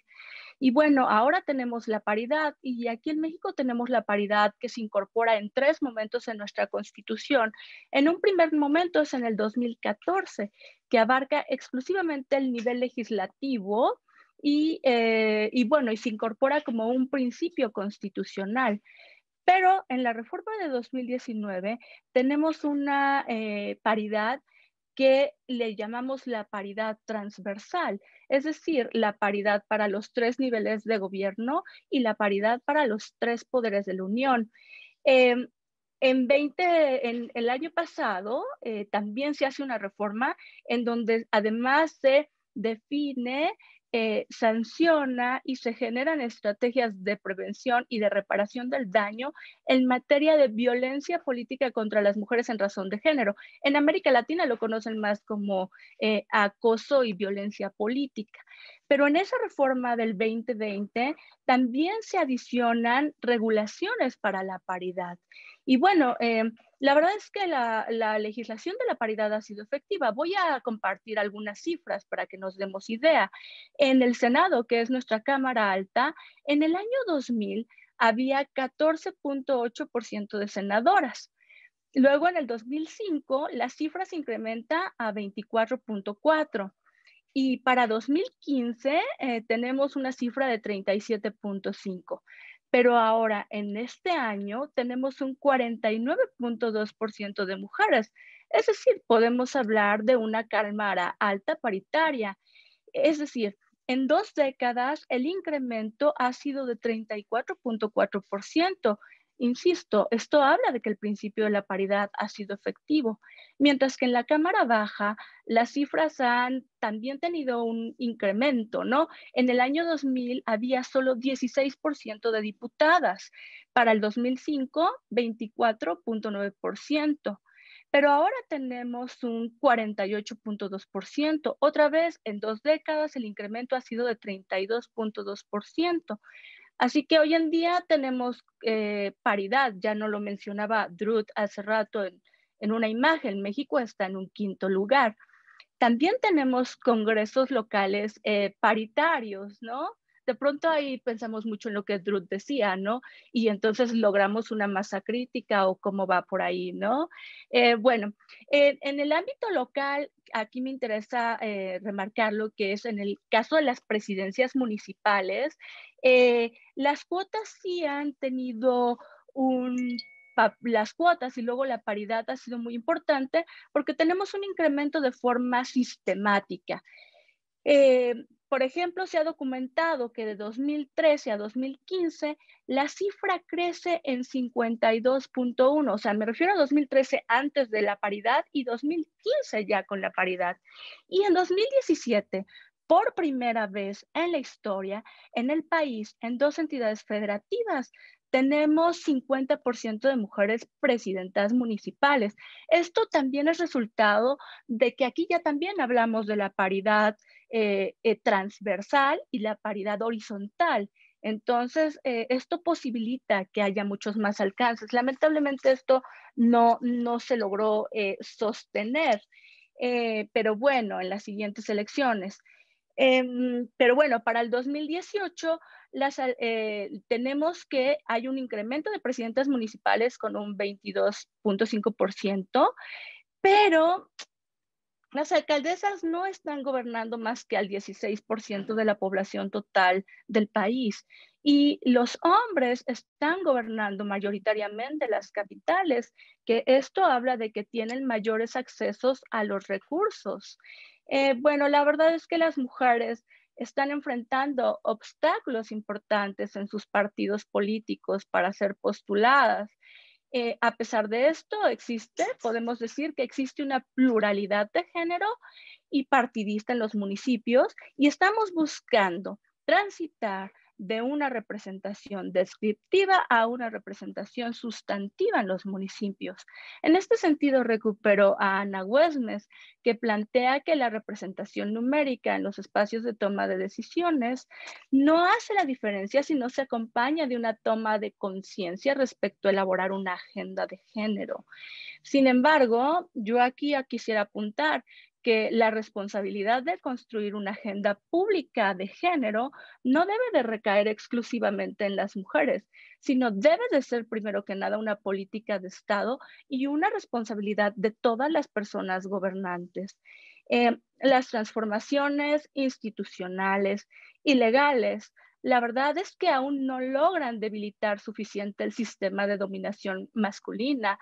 Y bueno, ahora tenemos la paridad y aquí en México tenemos la paridad que se incorpora en 3 momentos en nuestra Constitución. En un primer momento es en el 2014, que abarca exclusivamente el nivel legislativo y se incorpora como un principio constitucional. Pero en la reforma de 2019 tenemos una paridad que le llamamos la paridad transversal, es decir, la paridad para los 3 niveles de gobierno y la paridad para los 3 poderes de la Unión. En el año pasado también se hace una reforma en donde además se define sanciona y se generan estrategias de prevención y de reparación del daño en materia de violencia política contra las mujeres en razón de género. En América Latina lo conocen más como acoso y violencia política. Pero en esa reforma del 2020 también se adicionan regulaciones para la paridad. Y bueno, la verdad es que la legislación de la paridad ha sido efectiva. Voy a compartir algunas cifras para que nos demos idea. En el Senado, que es nuestra Cámara Alta, en el año 2000 había 14.8% de senadoras. Luego, en el 2005, la cifra se incrementa a 24.4%. Y para 2015 tenemos una cifra de 37.5%. Pero ahora, en este año, tenemos un 49.2% de mujeres. Es decir, podemos hablar de una Cámara Alta paritaria. Es decir, en 2 décadas, el incremento ha sido de 34.4%. Insisto, esto habla de que el principio de la paridad ha sido efectivo, mientras que en la Cámara Baja las cifras han también tenido un incremento, ¿no? En el año 2000 había solo 16% de diputadas, para el 2005 24.9%. Pero ahora tenemos un 48.2%. Otra vez, en 2 décadas, el incremento ha sido de 32.2%. Así que hoy en día tenemos paridad. Ya no lo mencionaba Druth hace rato en una imagen. México está en un 5º lugar. También tenemos congresos locales paritarios, ¿no? De pronto ahí pensamos mucho en lo que Druth decía, ¿no? Y entonces logramos una masa crítica o cómo va por ahí, ¿no? Bueno, en el ámbito local, aquí me interesa remarcar lo que es en el caso de las presidencias municipales, las cuotas sí han tenido las cuotas y luego la paridad ha sido muy importante porque tenemos un incremento de forma sistemática. Por ejemplo, se ha documentado que de 2013 a 2015 la cifra crece en 52.1, o sea, me refiero a 2013 antes de la paridad y 2015 ya con la paridad. Y en 2017, por primera vez en la historia, en el país, en 2 entidades federativas, tenemos 50% de mujeres presidentas municipales. Esto también es resultado de que aquí ya también hablamos de la paridad transversal y la paridad horizontal. Entonces, esto posibilita que haya muchos más alcances. Lamentablemente esto no se logró sostener, pero bueno, en las siguientes elecciones. Pero bueno, para el 2018 tenemos que hay un incremento de presidentas municipales con un 22.5%, pero las alcaldesas no están gobernando más que al 16% de la población total del país y los hombres están gobernando mayoritariamente las capitales, que esto habla de que tienen mayores accesos a los recursos. Bueno, la verdad es que las mujeres están enfrentando obstáculos importantes en sus partidos políticos para ser postuladas. A pesar de esto, podemos decir que existe una pluralidad de género y partidista en los municipios y estamos buscando transitar de una representación descriptiva a una representación sustantiva en los municipios. En este sentido, recupero a Ana Wesmes, que plantea que la representación numérica en los espacios de toma de decisiones no hace la diferencia si no se acompaña de una toma de conciencia respecto a elaborar una agenda de género. Sin embargo, yo aquí quisiera apuntar que la responsabilidad de construir una agenda pública de género no debe de recaer exclusivamente en las mujeres, sino debe de ser primero que nada una política de Estado y una responsabilidad de todas las personas gobernantes. Las transformaciones institucionales y legales, la verdad es que aún no logran debilitar suficiente el sistema de dominación masculina.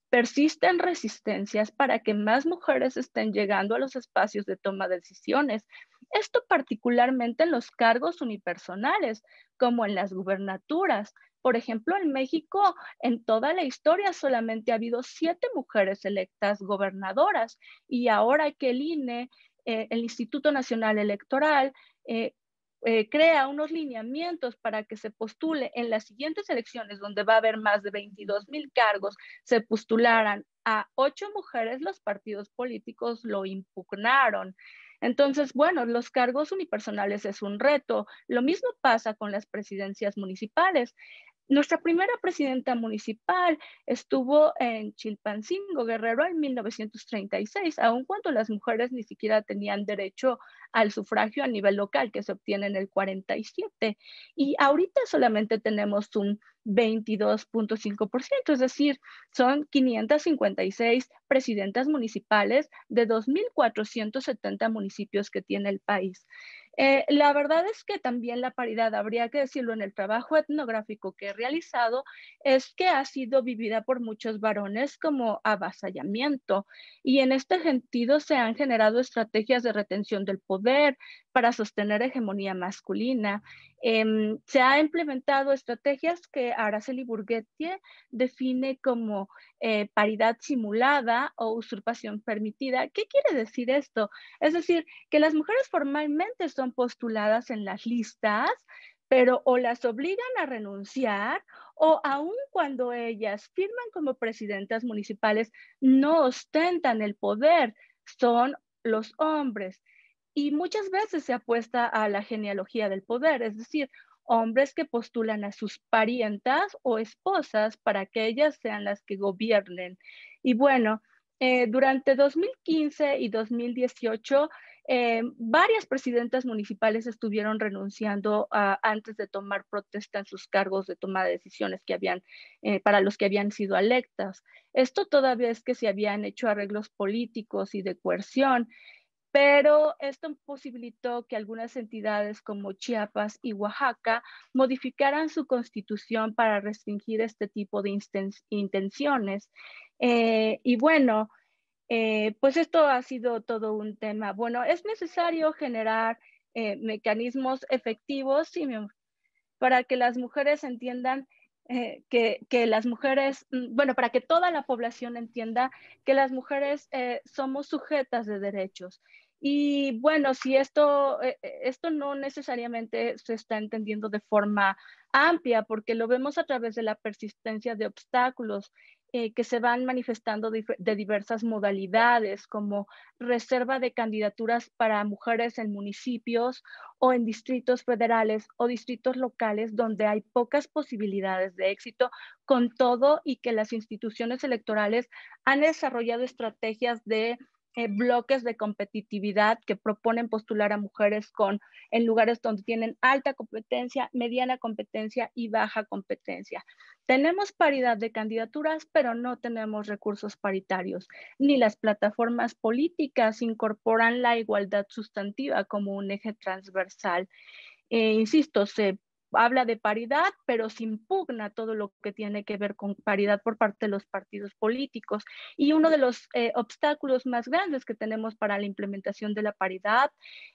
Persisten resistencias para que más mujeres estén llegando a los espacios de toma de decisiones. Esto particularmente en los cargos unipersonales, como en las gubernaturas. Por ejemplo, en México, en toda la historia solamente ha habido 7 mujeres electas gobernadoras y ahora que el INE, el Instituto Nacional Electoral, crea unos lineamientos para que se postule en las siguientes elecciones, donde va a haber más de 22,000 cargos, se postularan a 8 mujeres, los partidos políticos lo impugnaron. Entonces, bueno, los cargos unipersonales es un reto. Lo mismo pasa con las presidencias municipales. Nuestra primera presidenta municipal estuvo en Chilpancingo, Guerrero, en 1936, aun cuando las mujeres ni siquiera tenían derecho al sufragio a nivel local, que se obtiene en el 47. Y ahorita solamente tenemos un 22.5%, es decir, son 556 presidentas municipales de 2,470 municipios que tiene el país. La verdad es que también la paridad, habría que decirlo, en el trabajo etnográfico que he realizado, es que ha sido vivida por muchos varones como avasallamiento, y en este sentido se han generado estrategias de retención del poder para sostener hegemonía masculina. Se ha implementado estrategias que Araceli Burguetie define como paridad simulada o usurpación permitida. ¿Qué quiere decir esto? Es decir, que las mujeres formalmente son postuladas en las listas, pero o las obligan a renunciar, o aun cuando ellas firman como presidentas municipales, no ostentan el poder, son los hombres. Y muchas veces se apuesta a la genealogía del poder, es decir, hombres que postulan a sus parientas o esposas para que ellas sean las que gobiernen. Y bueno, durante 2015 y 2018, varias presidentas municipales estuvieron renunciando antes de tomar protesta en sus cargos de toma de decisiones que habían, para los que habían sido electas. Esto todavía es que se habían hecho arreglos políticos y de coerción, pero esto posibilitó que algunas entidades como Chiapas y Oaxaca modificaran su constitución para restringir este tipo de intenciones. Y bueno, pues esto ha sido todo un tema. Bueno, es necesario generar mecanismos efectivos para que las mujeres entiendan que las mujeres, bueno, para que toda la población entienda que las mujeres somos sujetas de derechos. Y bueno, si esto no necesariamente se está entendiendo de forma amplia, porque lo vemos a través de la persistencia de obstáculos que se van manifestando de diversas modalidades, como reserva de candidaturas para mujeres en municipios o en distritos federales o distritos locales donde hay pocas posibilidades de éxito, con todo y que las instituciones electorales han desarrollado estrategias de bloques de competitividad que proponen postular a mujeres en lugares donde tienen alta competencia, mediana competencia y baja competencia. Tenemos paridad de candidaturas, pero no tenemos recursos paritarios, ni las plataformas políticas incorporan la igualdad sustantiva como un eje transversal. Insisto, se habla de paridad, pero se impugna todo lo que tiene que ver con paridad por parte de los partidos políticos. Y uno de los obstáculos más grandes que tenemos para la implementación de la paridad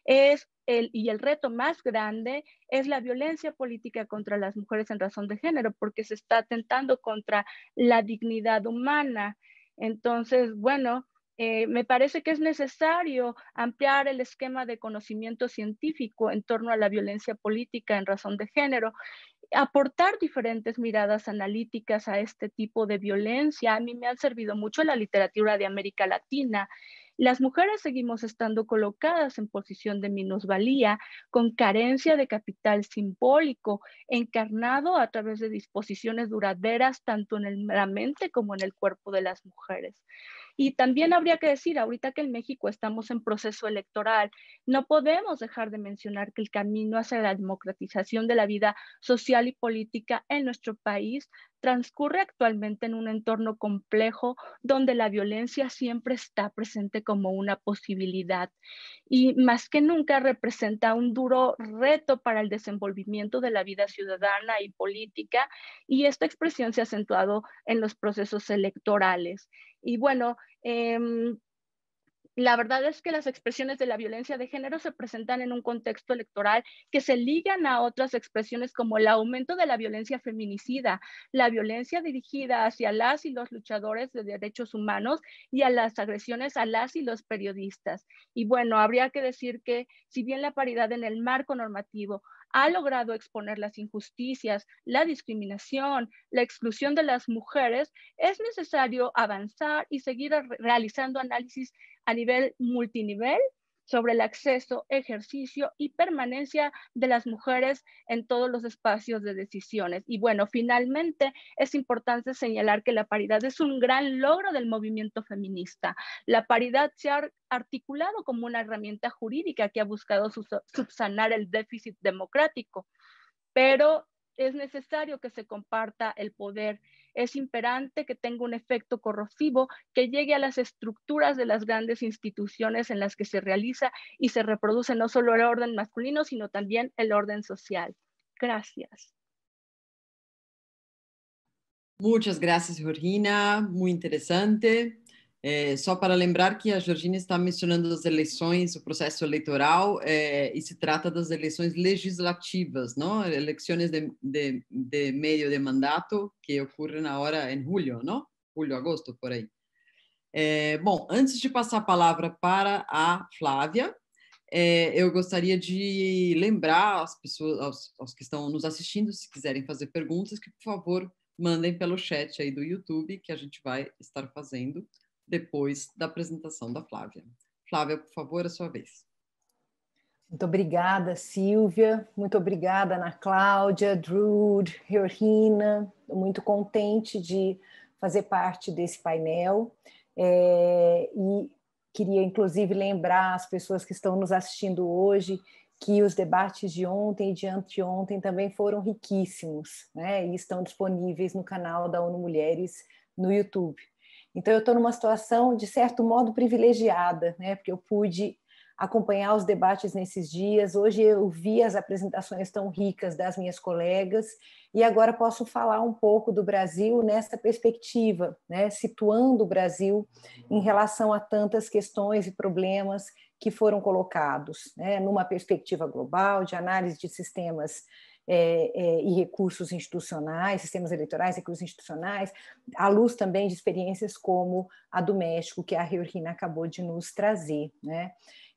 y el reto más grande es la violencia política contra las mujeres en razón de género, porque se está atentando contra la dignidad humana. Entonces, bueno, me parece que es necesario ampliar el esquema de conocimiento científico en torno a la violencia política en razón de género, aportar diferentes miradas analíticas a este tipo de violencia. A mí me ha servido mucho la literatura de América Latina. Las mujeres seguimos estando colocadas en posición de minusvalía, con carencia de capital simbólico, encarnado a través de disposiciones duraderas tanto en la mente como en el cuerpo de las mujeres. Y también habría que decir, ahorita que en México estamos en proceso electoral, no podemos dejar de mencionar que el camino hacia la democratización de la vida social y política en nuestro país transcurre actualmente en un entorno complejo donde la violencia siempre está presente como una posibilidad y más que nunca representa un duro reto para el desenvolvimiento de la vida ciudadana y política, y esta expresión se ha acentuado en los procesos electorales. Y bueno, La verdad es que las expresiones de la violencia de género se presentan en un contexto electoral que se ligan a otras expresiones como el aumento de la violencia feminicida, la violencia dirigida hacia las y los luchadores de derechos humanos y a las agresiones a las y los periodistas. Y bueno, habría que decir que si bien la paridad en el marco normativo ha logrado exponer las injusticias, la discriminación, la exclusión de las mujeres, es necesario avanzar y seguir realizando análisis a nivel multinivel sobre el acceso, ejercicio y permanencia de las mujeres en todos los espacios de decisiones. Y bueno, finalmente es importante señalar que la paridad es un gran logro del movimiento feminista. La paridad se ha articulado como una herramienta jurídica que ha buscado subsanar el déficit democrático, pero es necesario que se comparta el poder. Es imperante que tenga un efecto corrosivo que llegue a las estructuras de las grandes instituciones en las que se realiza y se reproduce no solo el orden masculino, sino también el orden social. Gracias. Muchas gracias, Georgina. Muy interesante. Só para lembrar que a Georgina está mencionando as eleições, o processo eleitoral, e se trata das eleições legislativas, não? Eleições de meio de mandato que ocorrem agora em julho, não? Julho, agosto, por aí. Bom, antes de passar a palavra para a Flávia, eu gostaria de lembrar as pessoas, aos que estão nos assistindo, se quiserem fazer perguntas, que, por favor, mandem pelo chat aí do YouTube, que a gente vai estar fazendo depois da apresentação da Flávia. Flávia, por favor, a sua vez. Muito obrigada, Silvia. Muito obrigada, Ana Cláudia, Drew, Georgina. Estou muito contente de fazer parte desse painel. E queria, inclusive, lembrar as pessoas que estão nos assistindo hoje que os debates de ontem e de anteontem também foram riquíssimos, né? E estão disponíveis no canal da ONU Mulheres no YouTube. Então, eu estou numa situação, de certo modo, privilegiada, né? Porque eu pude acompanhar os debates nesses dias. Hoje eu vi as apresentações tão ricas das minhas colegas e agora posso falar um pouco do Brasil nessa perspectiva, né? Situando o Brasil em relação a tantas questões e problemas que foram colocados, né? Numa perspectiva global, de análise de sistemas e recursos institucionais, sistemas eleitorais, recursos institucionais, à luz também de experiências como a do México, que a Georgina acabou de nos trazer, né?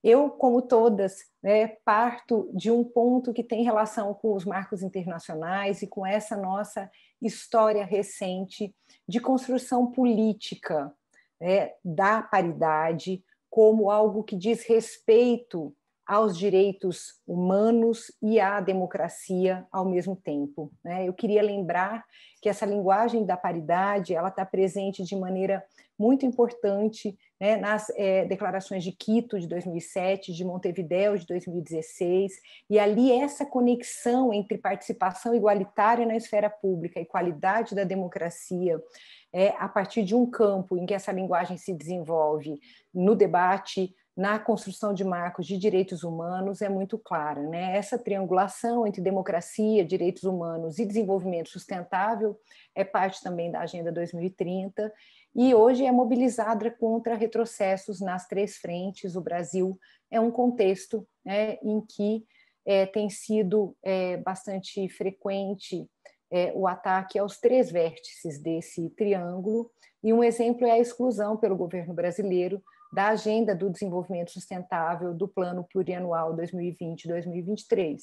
Eu, como todas, né, parto de um ponto que tem relação com os marcos internacionais e com essa nossa história recente de construção política, né, da paridade como algo que diz respeito aos direitos humanos e à democracia ao mesmo tempo, né? Eu queria lembrar que essa linguagem da paridade ela está presente de maneira muito importante, né, nas declarações de Quito de 2007, de Montevidéu de 2016, e ali essa conexão entre participação igualitária na esfera pública e qualidade da democracia a partir de um campo em que essa linguagem se desenvolve no debate, na construção de marcos de direitos humanos é muito clara, né? Essa triangulação entre democracia, direitos humanos e desenvolvimento sustentável é parte também da Agenda 2030 e hoje é mobilizada contra retrocessos nas três frentes. O Brasil é um contexto, né, em que tem sido bastante frequente o ataque aos três vértices desse triângulo, e um exemplo é a exclusão pelo governo brasileiro da Agenda do Desenvolvimento Sustentável do Plano Plurianual 2020-2023,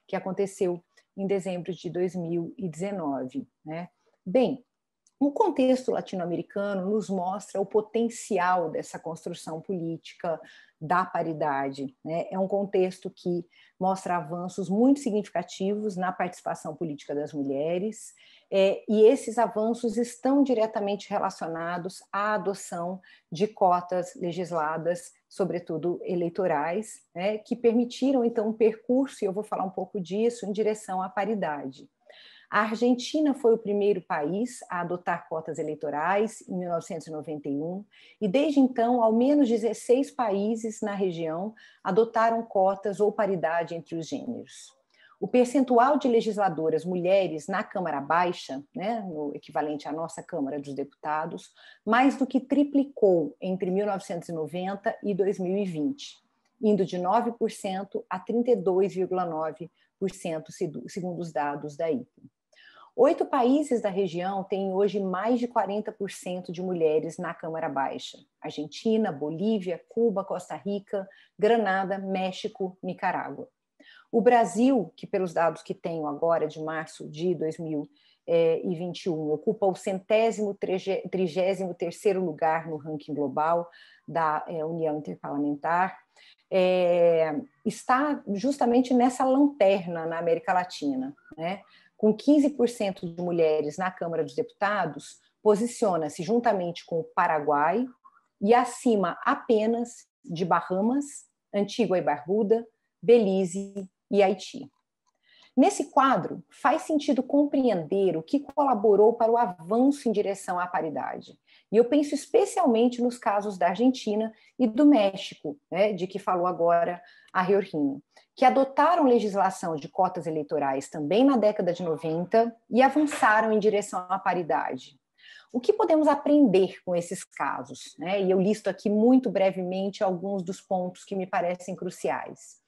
que aconteceu em dezembro de 2019. Né? Bem, o contexto latino-americano nos mostra o potencial dessa construção política da paridade, né? É um contexto que mostra avanços muito significativos na participação política das mulheres, e esses avanços estão diretamente relacionados à adoção de cotas legisladas, sobretudo eleitorais, né, que permitiram, então, um percurso, e eu vou falar um pouco disso, em direção à paridade. A Argentina foi o primeiro país a adotar cotas eleitorais em 1991 e, desde então, ao menos 16 países na região adotaram cotas ou paridade entre os gêneros. O percentual de legisladoras mulheres na Câmara Baixa, né, no equivalente à nossa Câmara dos Deputados, mais do que triplicou entre 1990 e 2020, indo de 9% a 32,9%, segundo os dados da IPA. 8 países da região têm hoje mais de 40% de mulheres na Câmara Baixa: Argentina, Bolívia, Cuba, Costa Rica, Granada, México, Nicarágua. O Brasil, que pelos dados que tenho agora de março de 2021, ocupa o 133º lugar no ranking global da União Interparlamentar, está justamente nessa lanterna na América Latina, né? Com 15% de mulheres na Câmara dos Deputados, posiciona-se juntamente com o Paraguai e acima apenas de Bahamas, Antígua e Barbuda, Belize e Haiti. Nesse quadro, faz sentido compreender o que colaborou para o avanço em direção à paridade. E eu penso especialmente nos casos da Argentina e do México, né, de que falou agora a Georgina, que adotaram legislação de cotas eleitorais também na década de 90 e avançaram em direção à paridade. O que podemos aprender com esses casos, né? E eu listo aqui muito brevemente alguns dos pontos que me parecem cruciais.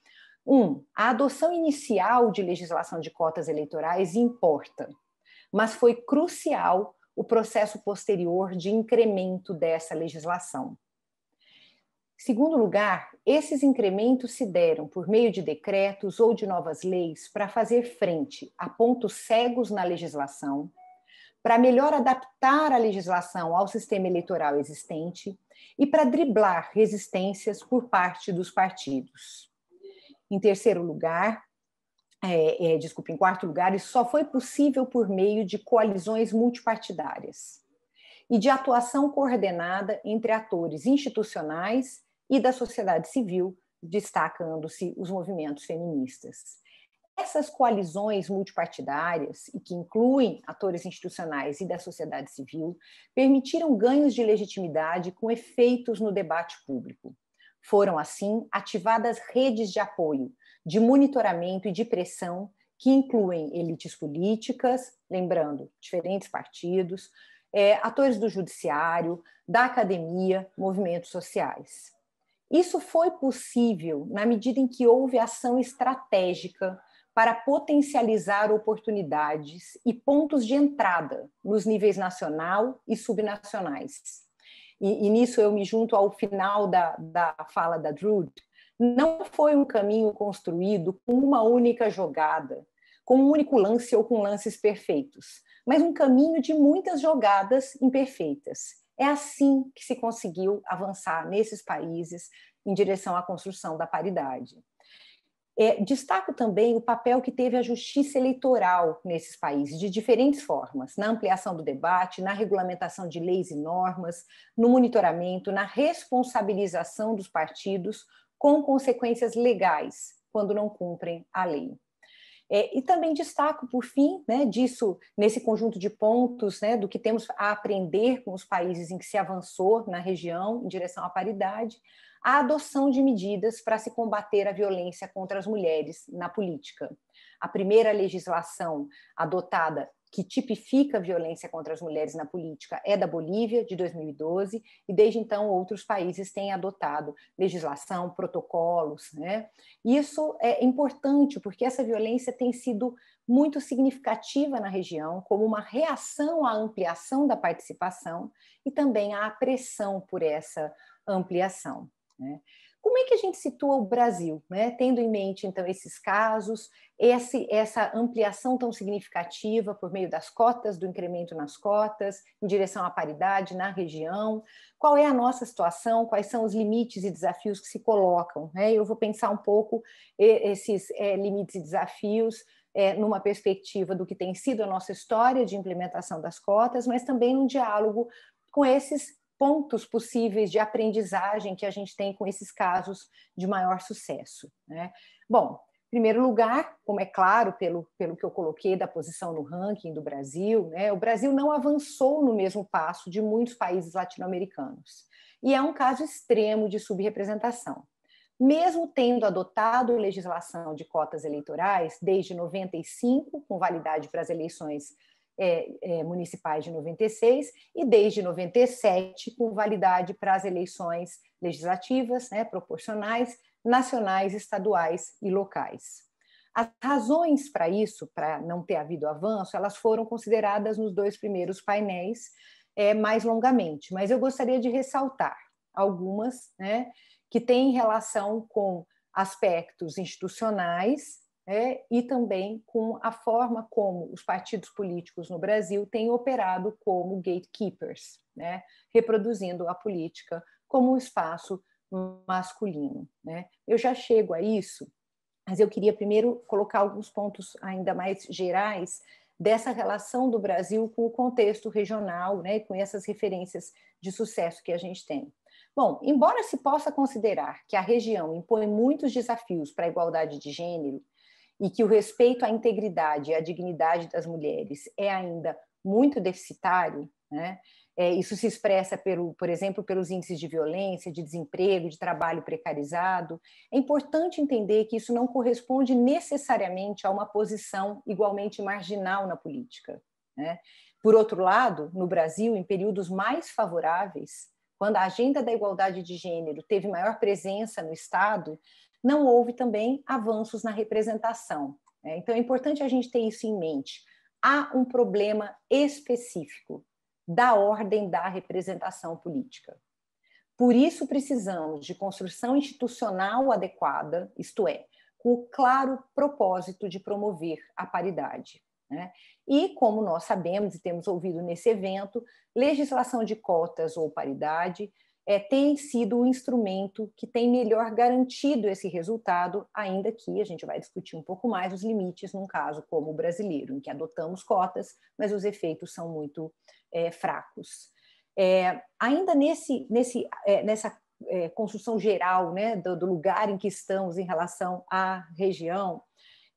A adoção inicial de legislação de cotas eleitorais importa, mas foi crucial o processo posterior de incremento dessa legislação. Segundo lugar, esses incrementos se deram por meio de decretos ou de novas leis para fazer frente a pontos cegos na legislação, para melhor adaptar a legislação ao sistema eleitoral existente e para driblar resistências por parte dos partidos. Em terceiro lugar, em quarto lugar, isso só foi possível por meio de coalizões multipartidárias e de atuação coordenada entre atores institucionais e da sociedade civil, destacando-se os movimentos feministas. Essas coalizões multipartidárias, e que incluem atores institucionais e da sociedade civil, permitiram ganhos de legitimidade com efeitos no debate público. Foram, assim, ativadas redes de apoio, de monitoramento e de pressão que incluem elites políticas, lembrando, diferentes partidos, atores do judiciário, da academia, movimentos sociais. Isso foi possível na medida em que houve ação estratégica para potencializar oportunidades e pontos de entrada nos níveis nacional e subnacionais. E nisso eu me junto ao final da fala da Drude. Não foi um caminho construído com uma única jogada, com um único lance ou com lances perfeitos, mas um caminho de muitas jogadas imperfeitas. É assim que se conseguiu avançar nesses países em direção à construção da paridade. Destaco também o papel que teve a justiça eleitoral nesses países, de diferentes formas, na ampliação do debate, na regulamentação de leis e normas, no monitoramento, na responsabilização dos partidos com consequências legais quando não cumprem a lei. E também destaco, por fim, né, disso, nesse conjunto de pontos, né, do que temos a aprender com os países em que se avançou na região em direção à paridade, a adoção de medidas para se combater a violência contra as mulheres na política. A primeira legislação adotada que tipifica a violência contra as mulheres na política é da Bolívia, de 2012, e desde então outros países têm adotado legislação, protocolos, né? Isso é importante porque essa violência tem sido muito significativa na região como uma reação à ampliação da participação e também à pressão por essa ampliação, né? Como é que a gente situa o Brasil, né? Tendo em mente, então, esses casos, essa ampliação tão significativa por meio das cotas, do incremento nas cotas, em direção à paridade na região? Qual é a nossa situação? Quais são os limites e desafios que se colocam, né? Eu vou pensar um pouco esses limites e desafios numa perspectiva do que tem sido a nossa história de implementação das cotas, mas também num diálogo com esses pontos possíveis de aprendizagem que a gente tem com esses casos de maior sucesso, né? Bom, em primeiro lugar, como é claro pelo que eu coloquei da posição no ranking do Brasil, né, o Brasil não avançou no mesmo passo de muitos países latino-americanos. E é um caso extremo de subrepresentação. mesmo tendo adotado legislação de cotas eleitorais desde 95, com validade para as eleições municipais de 96, e desde 97, com validade para as eleições legislativas, né, proporcionais, nacionais, estaduais e locais. As razões para isso, para não ter havido avanço, elas foram consideradas nos 2 primeiros painéis mais longamente, mas eu gostaria de ressaltar algumas, né, que têm relação com aspectos institucionais, e também com a forma como os partidos políticos no Brasil têm operado como gatekeepers, né, reproduzindo a política como um espaço masculino, né. Eu já chego a isso, mas eu queria primeiro colocar alguns pontos ainda mais gerais dessa relação do Brasil com o contexto regional, né, com essas referências de sucesso que a gente tem. Bom, embora se possa considerar que a região impõe muitos desafios para a igualdade de gênero e que o respeito à integridade e à dignidade das mulheres é ainda muito deficitário, né? Isso se expressa, por exemplo, pelos índices de violência, de desemprego, de trabalho precarizado. É importante entender que isso não corresponde necessariamente a uma posição igualmente marginal na política, né? Por outro lado, no Brasil, em períodos mais favoráveis, quando a agenda da igualdade de gênero teve maior presença no Estado, não houve também avanços na representação, né? Então, é importante a gente ter isso em mente. Há um problema específico da ordem da representação política. Por isso, precisamos de construção institucional adequada, isto é, com o claro propósito de promover a paridade, né? E, como nós sabemos e temos ouvido nesse evento, legislação de cotas ou paridade tem sido o instrumento que tem melhor garantido esse resultado, ainda que a gente vai discutir um pouco mais os limites num caso como o brasileiro, em que adotamos cotas, mas os efeitos são muito fracos. Ainda nessa construção geral, né, do lugar em que estamos em relação à região,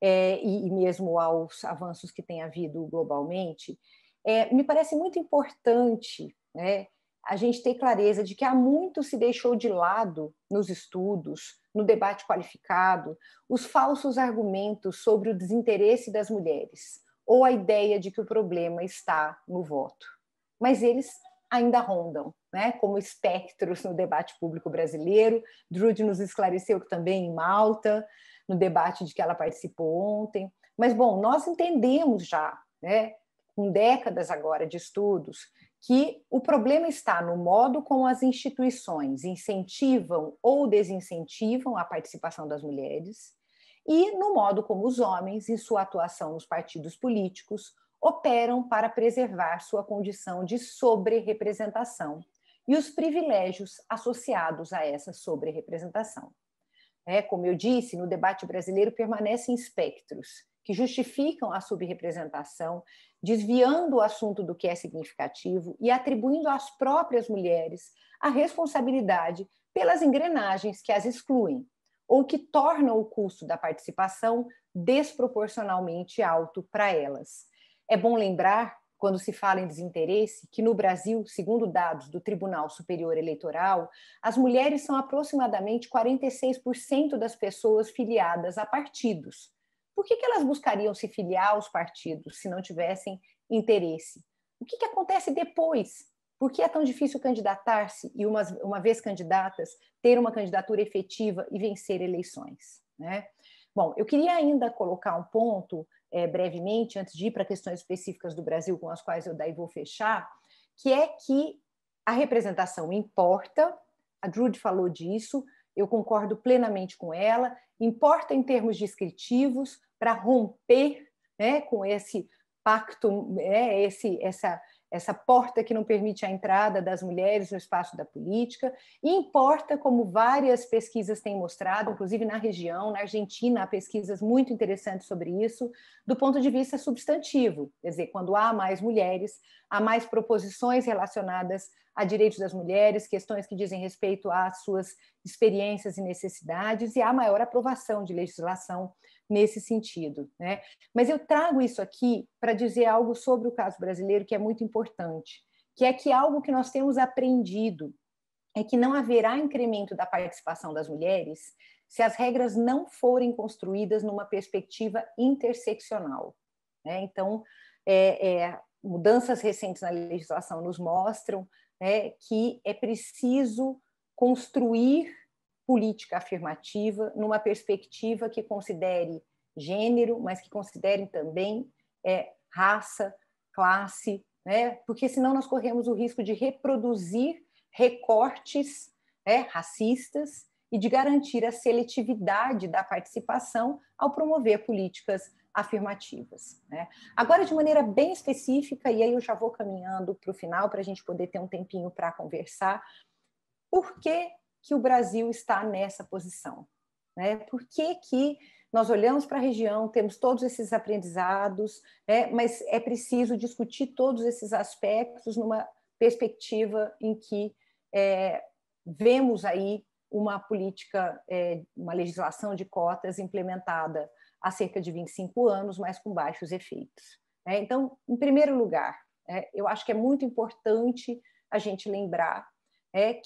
e mesmo aos avanços que tem havido globalmente, me parece muito importante, né, a gente ter clareza de que há muito se deixou de lado nos estudos, no debate qualificado, os falsos argumentos sobre o desinteresse das mulheres, ou a ideia de que o problema está no voto. Mas eles ainda rondam, né, como espectros no debate público brasileiro. Drude nos esclareceu que também em Malta, no debate de que ela participou ontem. Mas, bom, nós entendemos já, né, com décadas agora de estudos, que o problema está no modo como as instituições incentivam ou desincentivam a participação das mulheres e no modo como os homens, em sua atuação nos partidos políticos, operam para preservar sua condição de sobre-representação e os privilégios associados a essa sobre-representação. Como eu disse, no debate brasileiro permanecem espectros que justificam a subrepresentação, desviando o assunto do que é significativo e atribuindo às próprias mulheres a responsabilidade pelas engrenagens que as excluem, ou que tornam o custo da participação desproporcionalmente alto para elas. É bom lembrar, quando se fala em desinteresse, que no Brasil, segundo dados do Tribunal Superior Eleitoral, as mulheres são aproximadamente 46% das pessoas filiadas a partidos. Por que elas buscariam se filiar aos partidos se não tivessem interesse? O que acontece depois? Por que é tão difícil candidatar-se e, uma vez candidatas, ter uma candidatura efetiva e vencer eleições, né? Bom, eu queria ainda colocar um ponto, brevemente, antes de ir para questões específicas do Brasil, com as quais eu daí vou fechar, que é que a representação importa, a Drude falou disso, eu concordo plenamente com ela, importa em termos descritivos para romper, né, com esse pacto, essa porta que não permite a entrada das mulheres no espaço da política, e importa, como várias pesquisas têm mostrado, inclusive na região, na Argentina, há pesquisas muito interessantes sobre isso, do ponto de vista substantivo, quer dizer, quando há mais mulheres, há mais proposições relacionadas a direitos das mulheres, questões que dizem respeito às suas experiências e necessidades, e há maior aprovação de legislação nesse sentido, né? Mas eu trago isso aqui para dizer algo sobre o caso brasileiro que é muito importante, que é que algo que nós temos aprendido é que não haverá incremento da participação das mulheres se as regras não forem construídas numa perspectiva interseccional, né? Então, mudanças recentes na legislação nos mostram, né, que é preciso construir política afirmativa numa perspectiva que considere gênero, mas que considere também raça, classe, né? Porque senão nós corremos o risco de reproduzir recortes racistas e de garantir a seletividade da participação ao promover políticas afirmativas, né? Agora, de maneira bem específica, e aí eu já vou caminhando para o final para a gente poder ter um tempinho para conversar, por que o Brasil está nessa posição, né? Por que nós olhamos para a região, temos todos esses aprendizados, né? Mas é preciso discutir todos esses aspectos numa perspectiva em que vemos aí uma política, uma legislação de cotas implementada há cerca de 25 anos, mas com baixos efeitos. Então, em primeiro lugar, eu acho que é muito importante a gente lembrar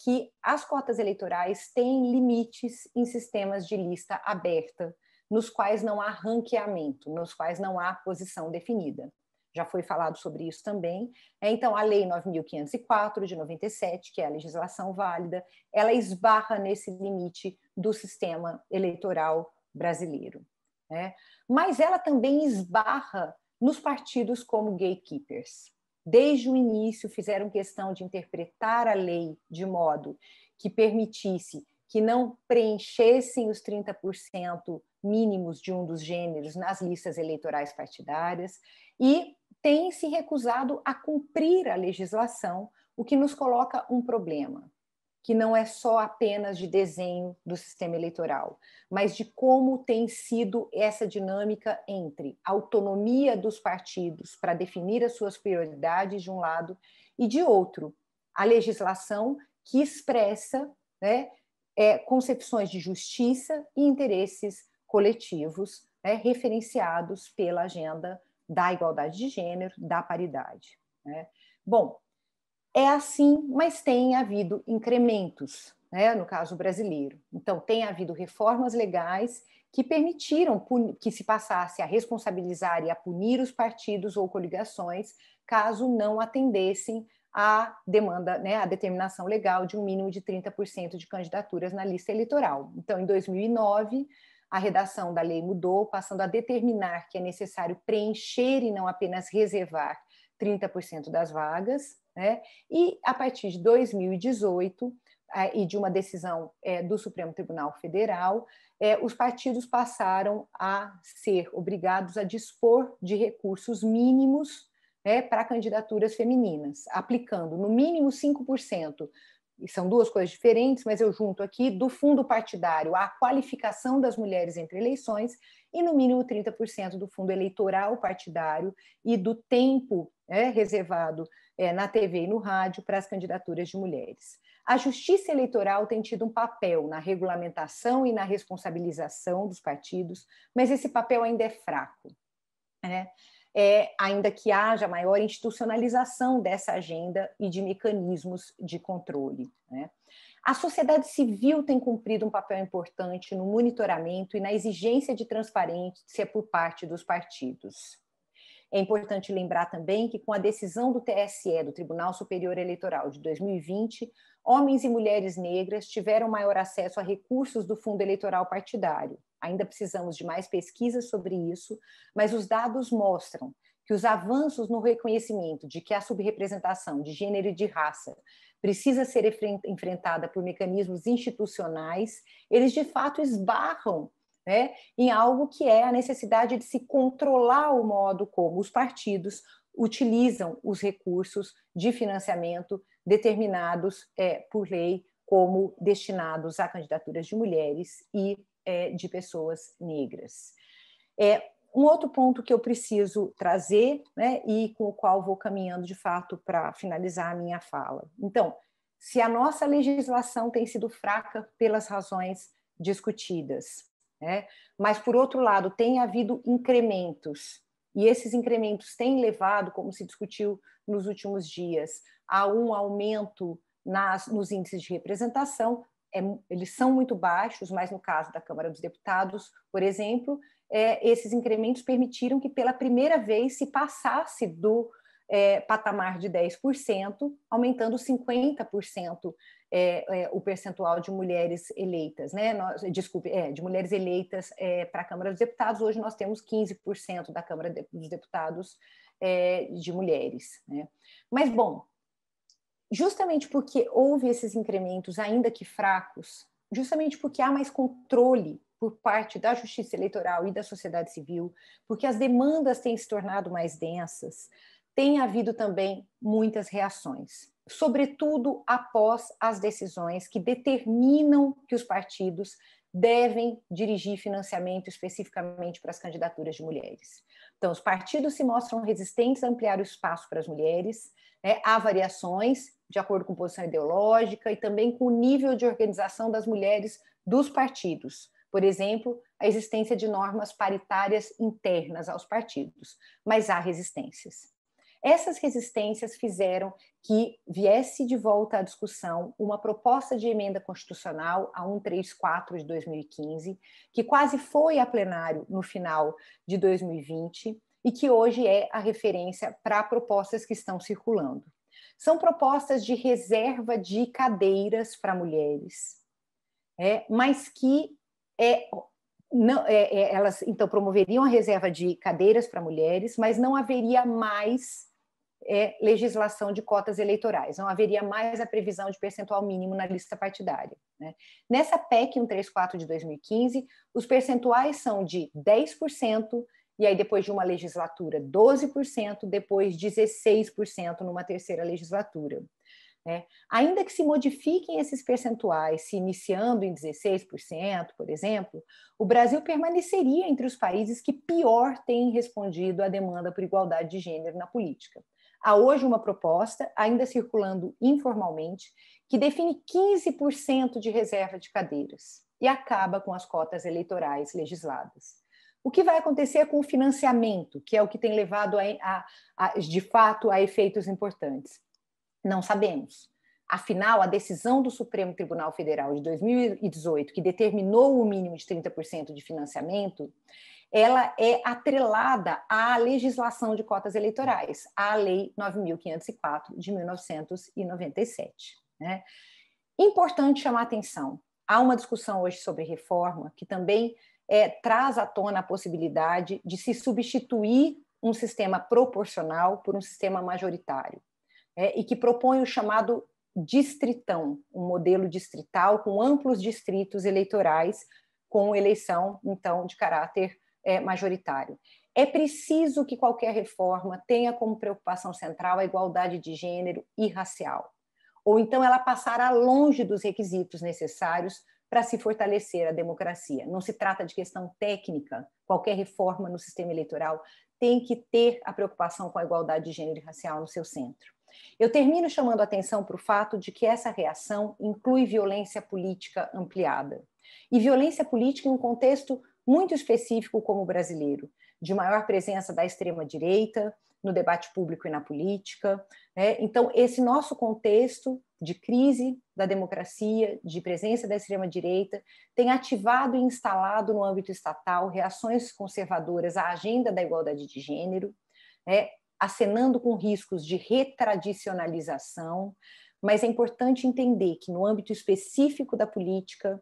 que as cotas eleitorais têm limites em sistemas de lista aberta, nos quais não há ranqueamento, nos quais não há posição definida. Já foi falado sobre isso também. Então, a Lei 9.504, de 97, que é a legislação válida, ela esbarra nesse limite do sistema eleitoral brasileiro, né? Mas ela também esbarra nos partidos como gatekeepers. Desde o início, fizeram questão de interpretar a lei de modo que permitisse que não preenchessem os 30% mínimos de um dos gêneros nas listas eleitorais partidárias e têm se recusado a cumprir a legislação, o que nos coloca um problema, que não é só apenas de desenho do sistema eleitoral, mas de como tem sido essa dinâmica entre a autonomia dos partidos para definir as suas prioridades de um lado e de outro, a legislação que expressa, né, concepções de justiça e interesses coletivos, né, referenciados pela agenda da igualdade de gênero, da paridade, né? Bom, é assim, mas tem havido incrementos, né, no caso brasileiro. Então, tem havido reformas legais que permitiram que se passasse a responsabilizar e a punir os partidos ou coligações caso não atendessem à demanda, né, à determinação legal de um mínimo de 30% de candidaturas na lista eleitoral. Então, em 2009, a redação da lei mudou, passando a determinar que é necessário preencher e não apenas reservar 30% das vagas, né? E, a partir de 2018, e de uma decisão do Supremo Tribunal Federal, os partidos passaram a ser obrigados a dispor de recursos mínimos, né, para candidaturas femininas, aplicando no mínimo 5%, e são duas coisas diferentes, mas eu junto aqui, do fundo partidário à qualificação das mulheres entre eleições e no mínimo 30% do fundo eleitoral partidário e do tempo reservado na TV e no rádio para as candidaturas de mulheres. A Justiça Eleitoral tem tido um papel na regulamentação e na responsabilização dos partidos, mas esse papel ainda é fraco, né? Ainda que haja maior institucionalização dessa agenda e de mecanismos de controle, né? A sociedade civil tem cumprido um papel importante no monitoramento e na exigência de transparência por parte dos partidos. É importante lembrar também que, com a decisão do TSE, do Tribunal Superior Eleitoral de 2020, homens e mulheres negras tiveram maior acesso a recursos do fundo eleitoral partidário. Ainda precisamos de mais pesquisas sobre isso, mas os dados mostram que os avanços no reconhecimento de que a subrepresentação de gênero e de raça precisa ser enfrentada por mecanismos institucionais, eles de fato esbarram, né, em algo que é a necessidade de se controlar o modo como os partidos utilizam os recursos de financiamento determinados por lei como destinados a candidaturas de mulheres e de pessoas negras. Um outro ponto que eu preciso trazer, né, e com o qual vou caminhando de fato para finalizar a minha fala. Então, se a nossa legislação tem sido fraca pelas razões discutidas, né, mas, por outro lado, tem havido incrementos, e esses incrementos têm levado, como se discutiu nos últimos dias, a um aumento nos índices de representação, eles são muito baixos, mas no caso da Câmara dos Deputados, por exemplo, esses incrementos permitiram que pela primeira vez se passasse do patamar de 10%, aumentando 50% o percentual de mulheres eleitas, né? De mulheres eleitas para a Câmara dos Deputados. Hoje nós temos 15% da Câmara dos Deputados de mulheres, né? Mas, bom, justamente porque houve esses incrementos, ainda que fracos, justamente porque há mais controle por parte da Justiça Eleitoral e da sociedade civil, porque as demandas têm se tornado mais densas, tem havido também muitas reações, sobretudo após as decisões que determinam que os partidos devem dirigir financiamento especificamente para as candidaturas de mulheres. Então, os partidos se mostram resistentes a ampliar o espaço para as mulheres, né? Há variações de acordo com posição ideológica e também com o nível de organização das mulheres dos partidos. Por exemplo, a existência de normas paritárias internas aos partidos, mas há resistências. Essas resistências fizeram que viesse de volta à discussão uma proposta de emenda constitucional, a 134 de 2015, que quase foi a plenário no final de 2020 e que hoje é a referência para propostas que estão circulando. São propostas de reserva de cadeiras para mulheres, mas que elas então promoveriam a reserva de cadeiras para mulheres, mas não haveria mais legislação de cotas eleitorais, não haveria mais a previsão de percentual mínimo na lista partidária, né? Nessa PEC 134 de 2015, os percentuais são de 10%, e aí depois de uma legislatura 12%, depois 16% numa terceira legislatura. Ainda que se modifiquem esses percentuais, se iniciando em 16%, por exemplo, o Brasil permaneceria entre os países que pior têm respondido à demanda por igualdade de gênero na política. Há hoje uma proposta, ainda circulando informalmente, que define 15% de reserva de cadeiras e acaba com as cotas eleitorais legisladas. O que vai acontecer com o financiamento, que é o que tem levado, de fato, a efeitos importantes? Não sabemos. Afinal, a decisão do Supremo Tribunal Federal de 2018, que determinou o mínimo de 30% de financiamento, ela é atrelada à legislação de cotas eleitorais, à Lei 9.504 de 1997. Né? Importante chamar a atenção. Há uma discussão hoje sobre reforma que também traz à tona a possibilidade de se substituir um sistema proporcional por um sistema majoritário, e que propõe o chamado distritão, um modelo distrital com amplos distritos eleitorais, com eleição, então, de caráter majoritário. É preciso que qualquer reforma tenha como preocupação central a igualdade de gênero e racial, ou então ela passará longe dos requisitos necessários para se fortalecer a democracia. Não se trata de questão técnica, qualquer reforma no sistema eleitoral tem que ter a preocupação com a igualdade de gênero e racial no seu centro. Eu termino chamando a atenção para o fato de que essa reação inclui violência política ampliada. E violência política em um contexto muito específico como o brasileiro, de maior presença da extrema-direita no debate público e na política. Então, esse nosso contexto de crise da democracia, de presença da extrema-direita, tem ativado e instalado no âmbito estatal reações conservadoras à agenda da igualdade de gênero, acenando com riscos de retradicionalização, mas é importante entender que no âmbito específico da política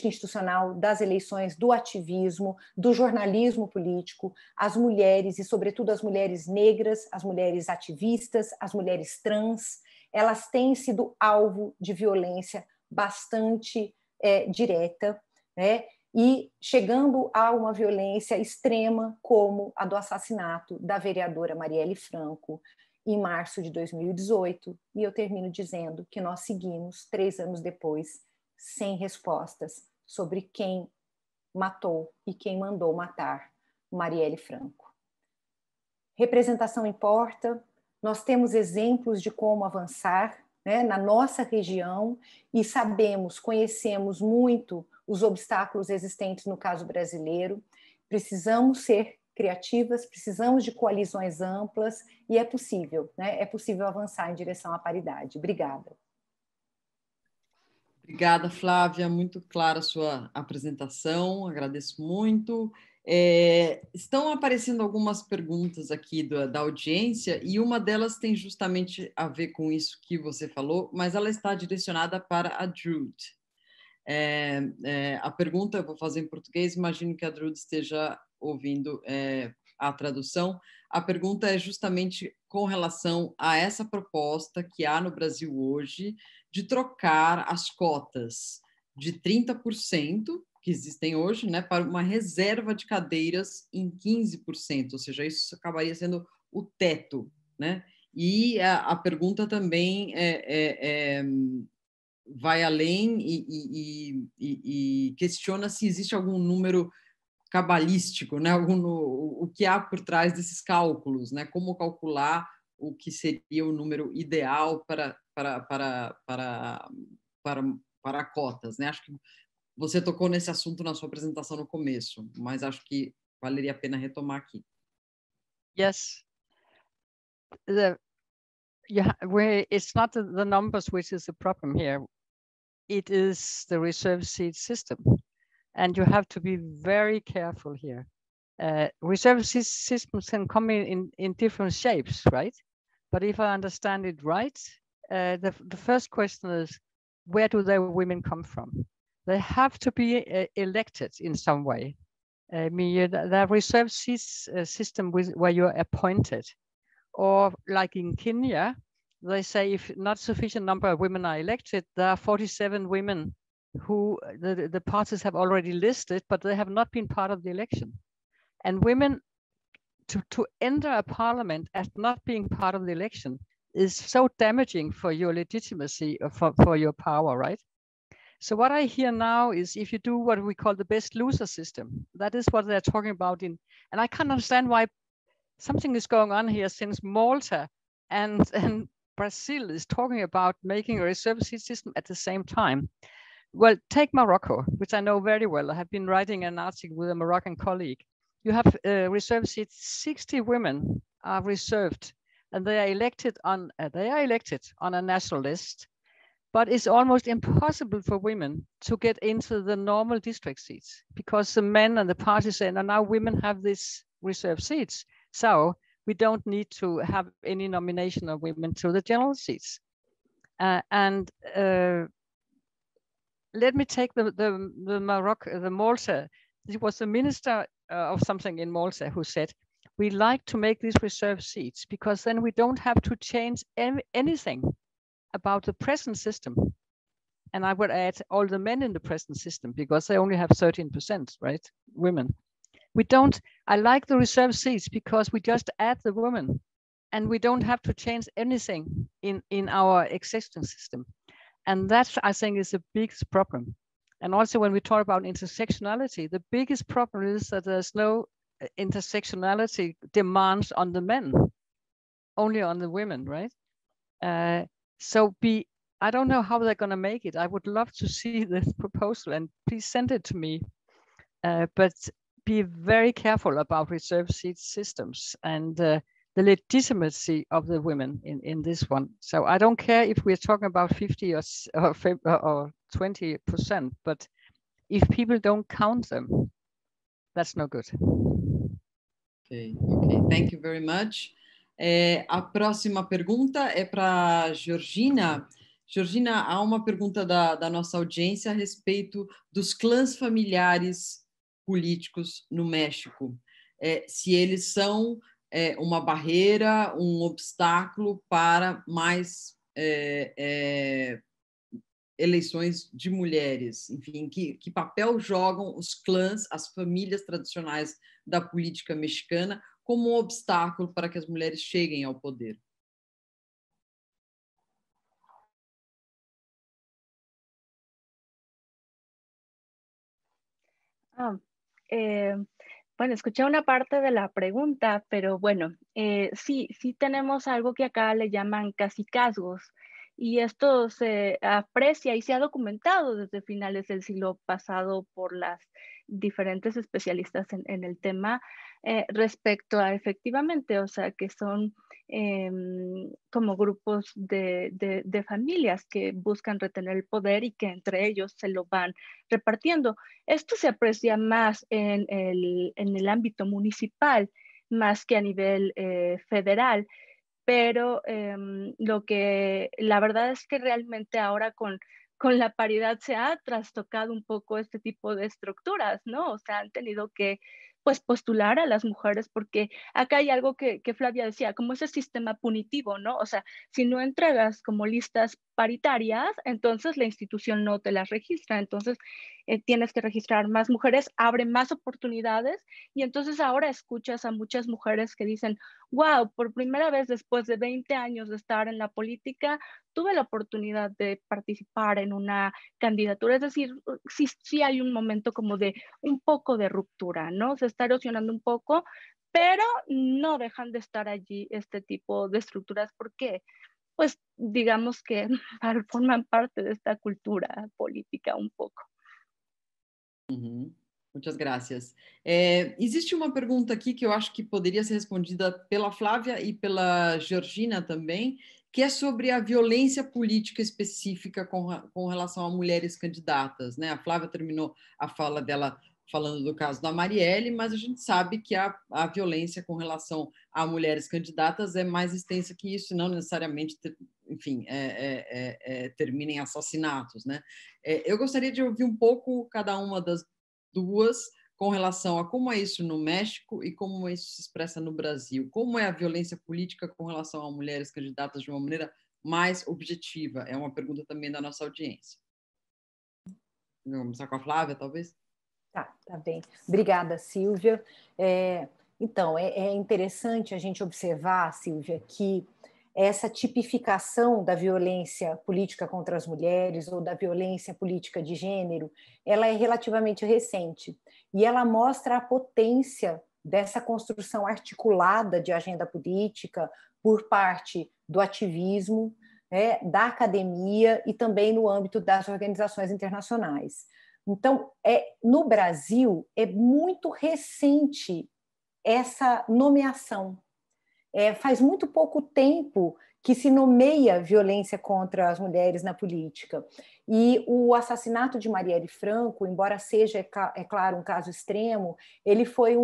institucional, das eleições, do ativismo, do jornalismo político, as mulheres, e sobretudo as mulheres negras, as mulheres ativistas, as mulheres trans, elas têm sido alvo de violência bastante direta, e chegando a uma violência extrema, como a do assassinato da vereadora Marielle Franco, em março de 2018, e eu termino dizendo que nós seguimos, 3 anos depois, sem respostas sobre quem matou e quem mandou matar Marielle Franco. Representação importa, nós temos exemplos de como avançar, na nossa região, e conhecemos muito os obstáculos existentes no caso brasileiro. Precisamos ser criativas, precisamos de coalizões amplas, e é possível avançar em direção à paridade. Obrigada. Obrigada, Flávia, muito clara a sua apresentação, agradeço muito. Estão aparecendo algumas perguntas aqui da audiência e uma delas tem justamente a ver com isso que você falou, mas ela está direcionada para a Drude. A pergunta eu vou fazer em português, imagino que a Drude esteja ouvindo a tradução. A pergunta é justamente com relação a essa proposta que há no Brasil hoje de trocar as cotas de 30%, que existem hoje, né, para uma reserva de cadeiras em 15%, ou seja, isso acabaria sendo o teto, né? E a pergunta também vai além e questiona se existe algum número cabalístico, né? O que há por trás desses cálculos, né? Como calcular o que seria o número ideal para cotas, né? Acho que você tocou nesse assunto na sua apresentação no começo, mas acho que valeria a pena retomar aqui. Yes. It's not the numbers which is the problem here. It is the reserve seat system. And you have to be very careful here. Reserve systems can come in different shapes, right? But if I understand it right, the first question is, where do the women come from? They have to be elected in some way. The reserve seats system where you're appointed, or like in Kenya, they say if not sufficient number of women are elected, there are 47 women who the parties have already listed, but they have not been part of the election. And women, to enter a parliament as not being part of the election is so damaging for your legitimacy, for your power, right? So what I hear now is if you do what we call the best loser system, that is what they're talking about and I can't understand why something is going on here since Malta and Brazil is talking about making a reserve seat system at the same time. Well, take Morocco, which I know very well. I have been writing an article with a Moroccan colleague. You have reserve seats, 60 women are reserved and they are elected on a national list, but it's almost impossible for women to get into the normal district seats because the men and the parties say, no, now women have these reserved seats. So we don't need to have any nomination of women to the general seats. Let me take the Malta. It was the minister of something in Malta who said, we like to make these reserved seats because then we don't have to change anything about the present system. And I would add all the men in the present system because they only have 13%, right? Women. I like the reserved seats because we just add the women and we don't have to change anything in our existing system. And that, I think, is the biggest problem. And also when we talk about intersectionality, the biggest problem is that there's no intersectionality demands on the men, only on the women, right? I don't know how they're going to make it. I would love to see this proposal and please send it to me. But be very careful about reserve seat systems and the legitimacy of the women in this one. So I don't care if we're talking about 50 or 20%, but if people don't count them, that's no good. Okay, thank you very much. A próxima pergunta é para Georgina. Georgina, há uma pergunta da nossa audiência a respeito dos clãs familiares políticos no México. Se eles são uma barreira, um obstáculo para mais eleições de mulheres. Enfim, que papel jogam os clãs, as famílias tradicionais da política mexicana como um obstáculo para que as mulheres cheguem ao poder? Bueno, escuché una parte de la pregunta, pero bueno, sí tenemos algo que acá le llaman cacicazgos. Y esto se aprecia y se ha documentado desde finales del siglo pasado por las diferentes especialistas en el tema respecto a efectivamente, o sea, que son como grupos de familias que buscan retener el poder y que entre ellos se lo van repartiendo. Esto se aprecia más en el ámbito municipal, más que a nivel federal, pero lo que la verdad es que realmente ahora con la paridad se ha trastocado un poco este tipo de estructuras, ¿no? O sea, han tenido que pues postular a las mujeres porque acá hay algo que Flavia decía, como ese sistema punitivo, ¿no? O sea, si no entregas como listas paritarias, entonces la institución no te las registra, entonces tienes que registrar más mujeres, abre más oportunidades y entonces ahora escuchas a muchas mujeres que dicen, wow, por primera vez después de 20 años de estar en la política, tuve la oportunidad de participar en una candidatura, es decir, sí hay un momento como de un poco de ruptura, ¿no? Se está erosionando un poco, pero no dejan de estar allí este tipo de estructuras porque, pues, digamos que forman parte de esta cultura política un poco. Muitas graças. Existe uma pergunta aqui que eu acho que poderia ser respondida pela Flávia e pela Georgina também, que é sobre a violência política específica com relação a mulheres candidatas, né? A Flávia terminou a fala dela falando do caso da Marielle, mas a gente sabe que a violência com relação a mulheres candidatas é mais extensa que isso, e não necessariamente, enfim, termina em assassinatos, né? Eu gostaria de ouvir um pouco cada uma das duas com relação a como é isso no México e como isso se expressa no Brasil. Como é a violência política com relação a mulheres candidatas de uma maneira mais objetiva? É uma pergunta também da nossa audiência. Vamos começar com a Flávia, talvez? Tá bem. Obrigada, Silvia. Então, é interessante a gente observar, Silvia, que essa tipificação da violência política contra as mulheres ou da violência política de gênero, ela é relativamente recente e ela mostra a potência dessa construção articulada de agenda política por parte do ativismo, da academia e também no âmbito das organizações internacionais. Então, no Brasil, é muito recente essa nomeação. Faz muito pouco tempo que se nomeia violência contra as mulheres na política. E o assassinato de Marielle Franco, embora seja, é claro, um caso extremo, ele foi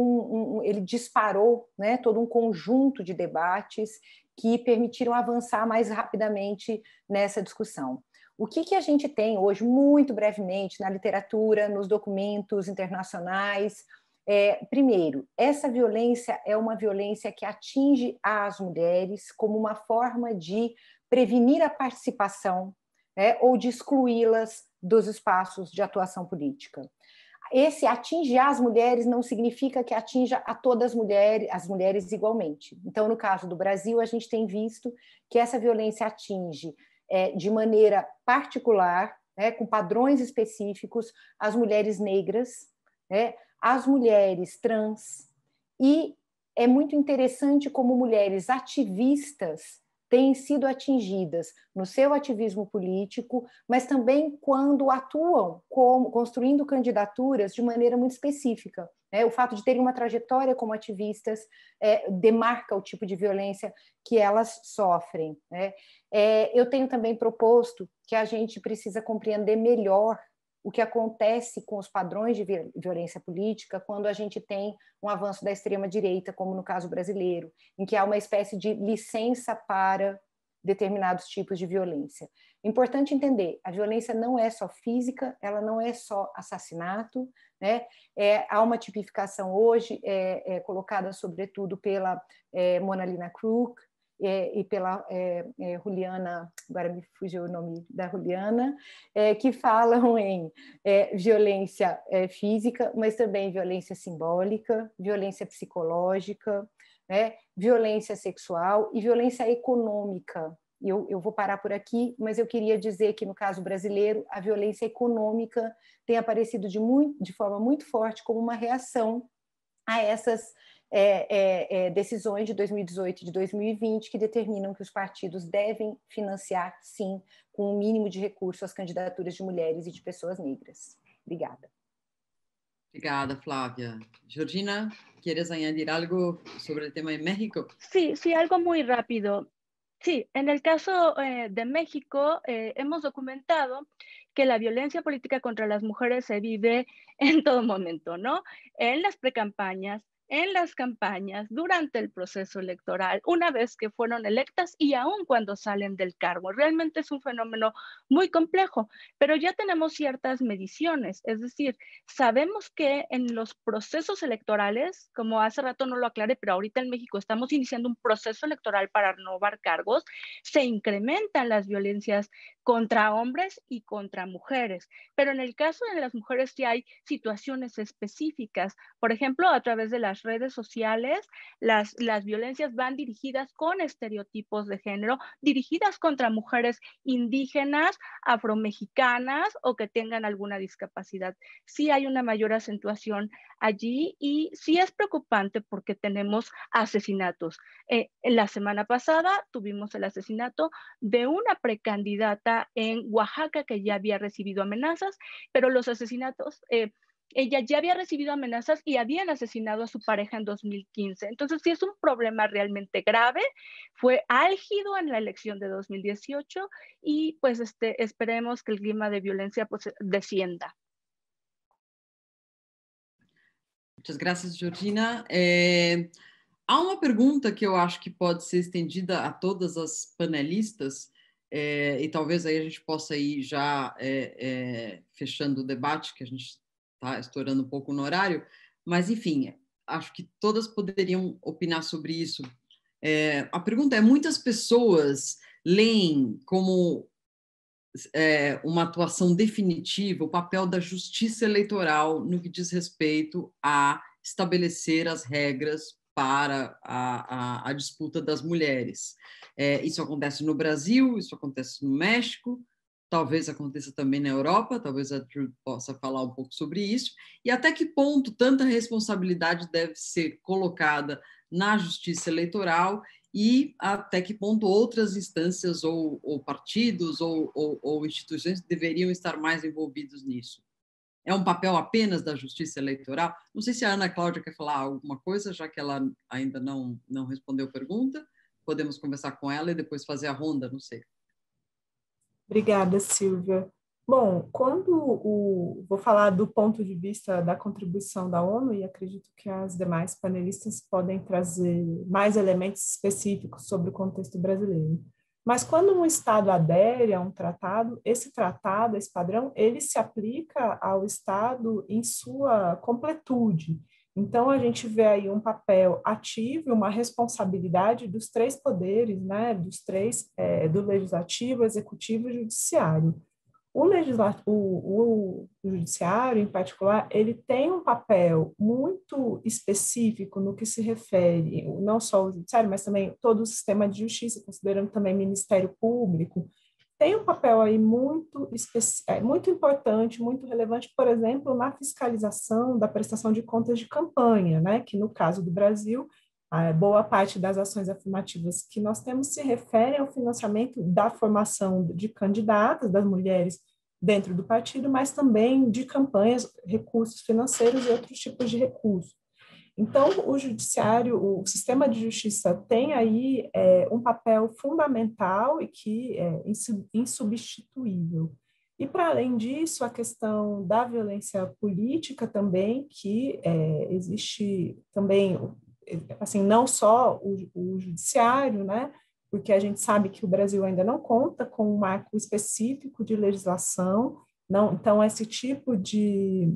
ele disparou, né, todo um conjunto de debates que permitiram avançar mais rapidamente nessa discussão. O que a gente tem hoje, muito brevemente, na literatura, nos documentos internacionais? Primeiro, essa violência é uma violência que atinge as mulheres como uma forma de prevenir a participação, ou de excluí-las dos espaços de atuação política. Esse atingir as mulheres não significa que atinja a todas as mulheres igualmente. Então, no caso do Brasil, a gente tem visto que essa violência atinge de maneira particular, com padrões específicos, as mulheres negras, as mulheres trans, e é muito interessante como mulheres ativistas têm sido atingidas no seu ativismo político, mas também quando atuam construindo candidaturas de maneira muito específica. O fato de terem uma trajetória como ativistas demarca o tipo de violência que elas sofrem. Eu tenho também proposto que a gente precisa compreender melhor o que acontece com os padrões de violência política quando a gente tem um avanço da extrema-direita, como no caso brasileiro, em que há uma espécie de licença para determinados tipos de violência. Importante entender, a violência não é só física, ela não é só assassinato, há uma tipificação hoje colocada sobretudo pela Mona Lina Crook, e pela Juliana, agora me fugiu o nome da Juliana, que falam em violência física, mas também violência simbólica, violência psicológica, violência sexual e violência econômica. Eu vou parar por aqui, mas eu queria dizer que, no caso brasileiro, a violência econômica tem aparecido de forma muito forte como uma reação a essas decisões de 2018 e de 2020 que determinam que os partidos devem financiar, sim, com o mínimo de recursos as candidaturas de mulheres e de pessoas negras. Obrigada. Obrigada, Flávia. Georgina, ¿quieres añadir algo sobre el tema de México? Sí, algo muy rápido. Sí, en el caso de México, hemos documentado que la violencia política contra las mujeres se vive en todo momento, ¿no? En las precampañas, en las campañas, durante el proceso electoral, una vez que fueron electas y aún cuando salen del cargo. Realmente es un fenómeno muy complejo, pero ya tenemos ciertas mediciones, es decir, sabemos que en los procesos electorales, como hace rato no lo aclaré, pero ahorita en México estamos iniciando un proceso electoral para renovar cargos, se incrementan las violencias contra hombres y contra mujeres, pero en el caso de las mujeres sí hay situaciones específicas. Por ejemplo, a través de las redes sociales, las violencias van dirigidas con estereotipos de género, dirigidas contra mujeres indígenas, afromexicanas o que tengan alguna discapacidad. Sí hay una mayor acentuación allí y sí es preocupante porque tenemos asesinatos. La semana pasada tuvimos el asesinato de una precandidata en Oaxaca que ya había recibido amenazas, pero los asesinatos... ella ya había recibido amenazas y habían asesinado a su pareja en 2015. Entonces, sí es un problema realmente grave. Fue álgido en la elección de 2018 y pues esperemos que el clima de violencia pues descienda. Muchas gracias, Georgina. Há uma pergunta que eu acho que pode ser estendida a todas as panelistas, e talvez aí a gente possa ir já fechando o debate, que a gente está estourando um pouco no horário, mas, enfim, acho que todas poderiam opinar sobre isso. A pergunta é, muitas pessoas leem como uma atuação definitiva o papel da justiça eleitoral no que diz respeito a estabelecer as regras para a disputa das mulheres. Isso acontece no Brasil, isso acontece no México, talvez aconteça também na Europa, talvez a Drew possa falar um pouco sobre isso, e até que ponto tanta responsabilidade deve ser colocada na justiça eleitoral e até que ponto outras instâncias ou partidos ou instituições deveriam estar mais envolvidos nisso. É um papel apenas da justiça eleitoral? Não sei se a Ana Cláudia quer falar alguma coisa, já que ela ainda não respondeu a pergunta. Podemos conversar com ela e depois fazer a ronda, não sei. Obrigada, Silvia. Bom, vou falar do ponto de vista da contribuição da ONU, e acredito que as demais panelistas podem trazer mais elementos específicos sobre o contexto brasileiro. Mas quando um Estado adere a um tratado, esse padrão, ele se aplica ao Estado em sua completude. Então, a gente vê aí um papel ativo, uma responsabilidade dos três poderes, né, do legislativo, executivo e judiciário. O judiciário, em particular, ele tem um papel muito específico no que se refere, não só o judiciário, mas também todo o sistema de justiça, considerando também o Ministério Público, tem um papel aí muito importante, muito relevante, por exemplo, na fiscalização da prestação de contas de campanha, né, que no caso do Brasil, boa parte das ações afirmativas que nós temos se referem ao financiamento da formação de candidatas, das mulheres dentro do partido, mas também de campanhas, recursos financeiros e outros tipos de recursos. Então, o judiciário, o sistema de justiça tem aí um papel fundamental e que é insubstituível. E, para além disso, a questão da violência política também, que existe também, assim, não só o judiciário, né, porque a gente sabe que o Brasil ainda não conta com um marco específico de legislação, então esse tipo de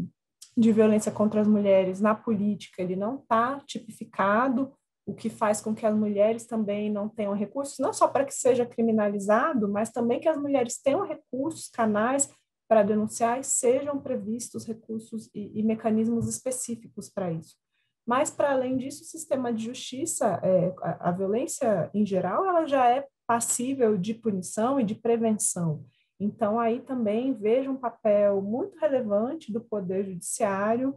violência contra as mulheres na política, ele não está tipificado, o que faz com que as mulheres também não tenham recursos, não só para que seja criminalizado, mas também que as mulheres tenham recursos, canais para denunciar e sejam previstos recursos e mecanismos específicos para isso. Mas, para além disso, o sistema de justiça, a violência em geral, ela já é passível de punição e de prevenção. Então, aí também vejo um papel muito relevante do Poder Judiciário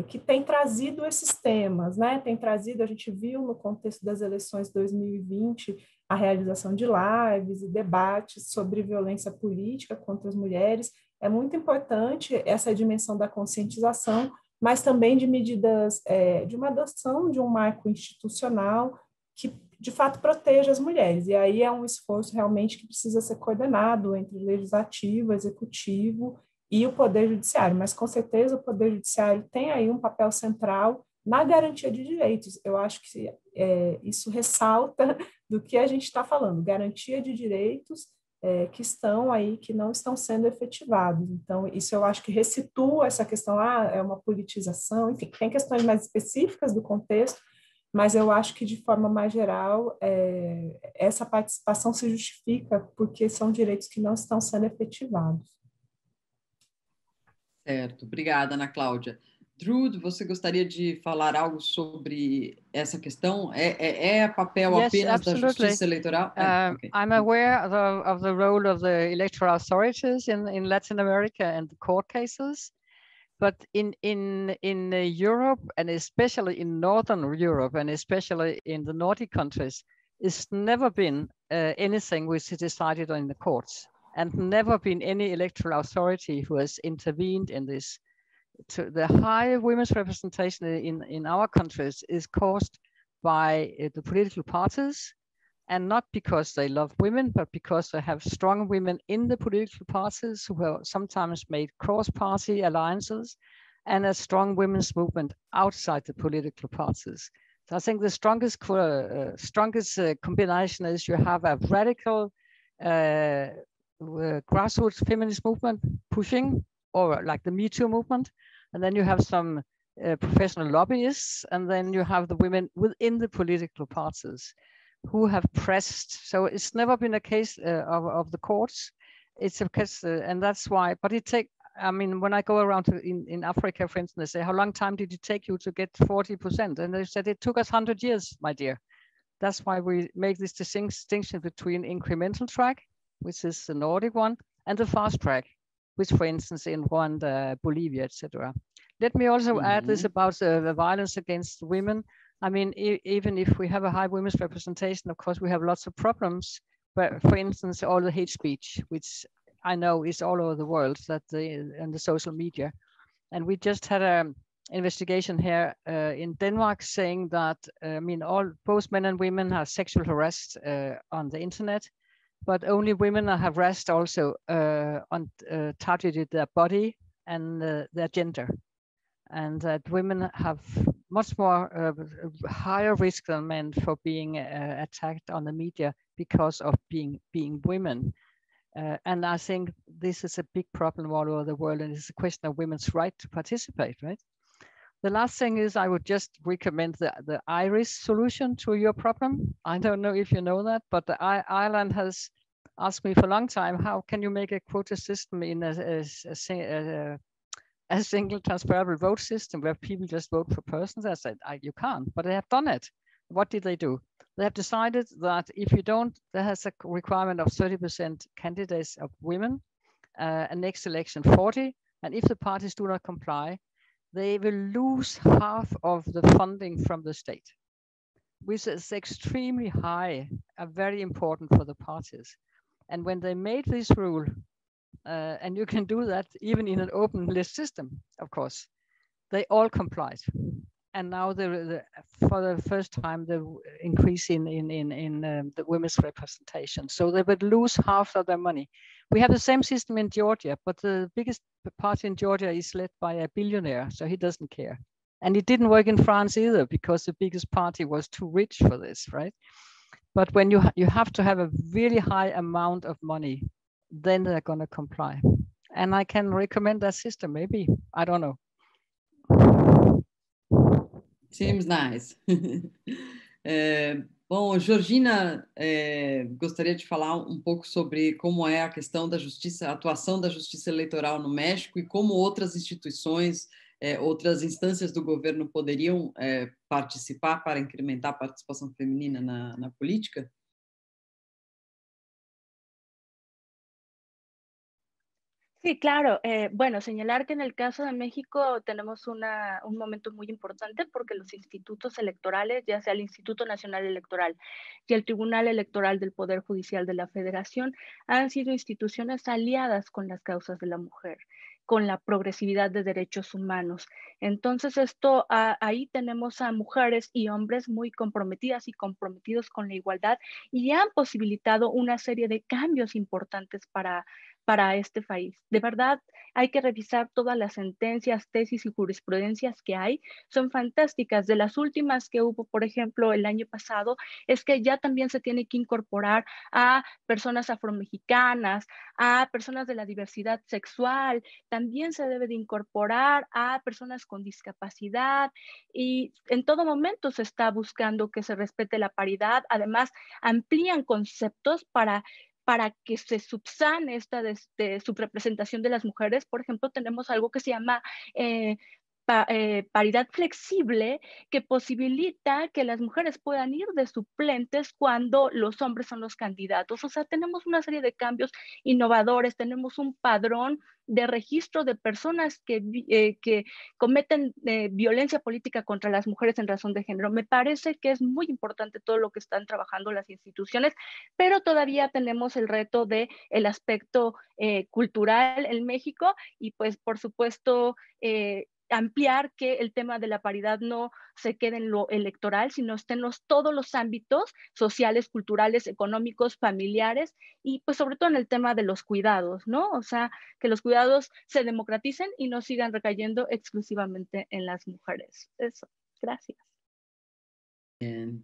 que tem trazido esses temas, né? Tem trazido, a gente viu no contexto das eleições de 2020, a realização de lives e debates sobre violência política contra as mulheres. É muito importante essa dimensão da conscientização, mas também de medidas, de uma adoção de um marco institucional que, de fato, proteja as mulheres. E aí é um esforço realmente que precisa ser coordenado entre o legislativo, o executivo e o Poder Judiciário, mas com certeza o Poder Judiciário tem aí um papel central na garantia de direitos. Eu acho que isso ressalta do que a gente está falando, garantia de direitos que estão aí, que não estão sendo efetivados. Então, isso eu acho que ressitua essa questão, é uma politização, enfim, tem questões mais específicas do contexto, mas eu acho que, de forma mais geral, essa participação se justifica porque são direitos que não estão sendo efetivados. Certo, obrigada, Ana Cláudia. Drude, você gostaria de falar algo sobre essa questão? É papel apenas da Justiça Eleitoral? Okay. I'm aware of the role of the electoral authorities in Latin America and the court cases, but in Europe, and especially in Northern Europe, and especially in the Nordic countries, it's never been anything which is decided in the courts, and never been any electoral authority who has intervened in this. The high women's representation in our countries is caused by the political parties, and not because they love women, but because they have strong women in the political parties who have sometimes made cross-party alliances, and a strong women's movement outside the political parties. So I think the strongest combination is you have a radical grassroots feminist movement pushing, or like the Me Too movement, and then you have some professional lobbyists, and then you have the women within the political parties who have pressed. So it's never been a case of the courts. It's a case, and that's why. But I mean, when I go around in Africa, for instance, they say, how long time did it take you to get 40%? And they said, it took us 100 years, my dear. That's why we make this distinction between incremental track, which is the Nordic one, and the fast track, which, for instance, in Rwanda, Bolivia, etc. Let me also add this about the violence against women. I mean, even if we have a high women's representation, of course, we have lots of problems. But for instance, all the hate speech, which I know is all over the world, and the social media. And we just had an investigation here in Denmark saying that, I mean, both men and women have sexual harassed on the internet, but only women are harassed also targeted their body and their gender. And that women have much more higher risk than men for being attacked on the media because of being women. And I think this is a big problem all over the world, and it's a question of women's right to participate, right? The last thing is I would just recommend the IRIS solution to your problem. I don't know if you know that, but Ireland has asked me for a long time, how can you make a quota system in a single transferable vote system where people just vote for persons? I said, you can't, but they have done it. What did they do? They have decided that if you don't, there has a requirement of 30% candidates of women, and next election 40. And if the parties do not comply, they will lose half of the funding from the state, which is extremely high, very important for the parties. And when they made this rule, and you can do that even in an open list system, of course, they all complied. And now for the first time, the increase in the women's representation. So they would lose half of their money. We have the same system in Georgia, but the biggest party in Georgia is led by a billionaire, so he doesn't care. And it didn't work in France either, because the biggest party was too rich for this, right? But when you have to have a really high amount of money, then they're going to comply. And I can recommend that system, maybe. I don't know. Seems nice. Bom, Georgina, gostaria de falar um pouco sobre como é a questão da justiça, a atuação da justiça eleitoral no México e como outras instituições, outras instâncias do governo poderiam participar para incrementar a participação feminina na política? Sí, claro. Bueno, señalar que en el caso de México tenemos un momento muy importante porque los institutos electorales, ya sea el Instituto Nacional Electoral y el Tribunal Electoral del Poder Judicial de la Federación, han sido instituciones aliadas con las causas de la mujer, con la progresividad de derechos humanos. Entonces, ahí tenemos a mujeres y hombres muy comprometidas y comprometidos con la igualdad y han posibilitado una serie de cambios importantes para este país. De verdad, hay que revisar todas las sentencias, tesis y jurisprudencias que hay. Son fantásticas. De las últimas que hubo, por ejemplo, el año pasado, es que ya también se tiene que incorporar a personas afromexicanas, a personas de la diversidad sexual, también se debe de incorporar a personas con discapacidad y en todo momento se está buscando que se respete la paridad. Además, amplían conceptos para que se subsane esta subrepresentación de las mujeres. Por ejemplo, tenemos algo que se llama paridad flexible, que posibilita que las mujeres puedan ir de suplentes cuando los hombres son los candidatos. O sea, tenemos una serie de cambios innovadores, tenemos un padrón de registro de personas que cometen violencia política contra las mujeres en razón de género. Me parece que es muy importante todo lo que están trabajando las instituciones, pero todavía tenemos el reto del aspecto cultural en México y pues por supuesto ampliar que el tema de la paridad no se quede en lo electoral, sino esté en todos los ámbitos sociales, culturales, económicos, familiares y pues sobre todo en el tema de los cuidados, ¿no? O sea, que los cuidados se democraticen y no sigan recayendo exclusivamente en las mujeres. Eso, gracias. Bien.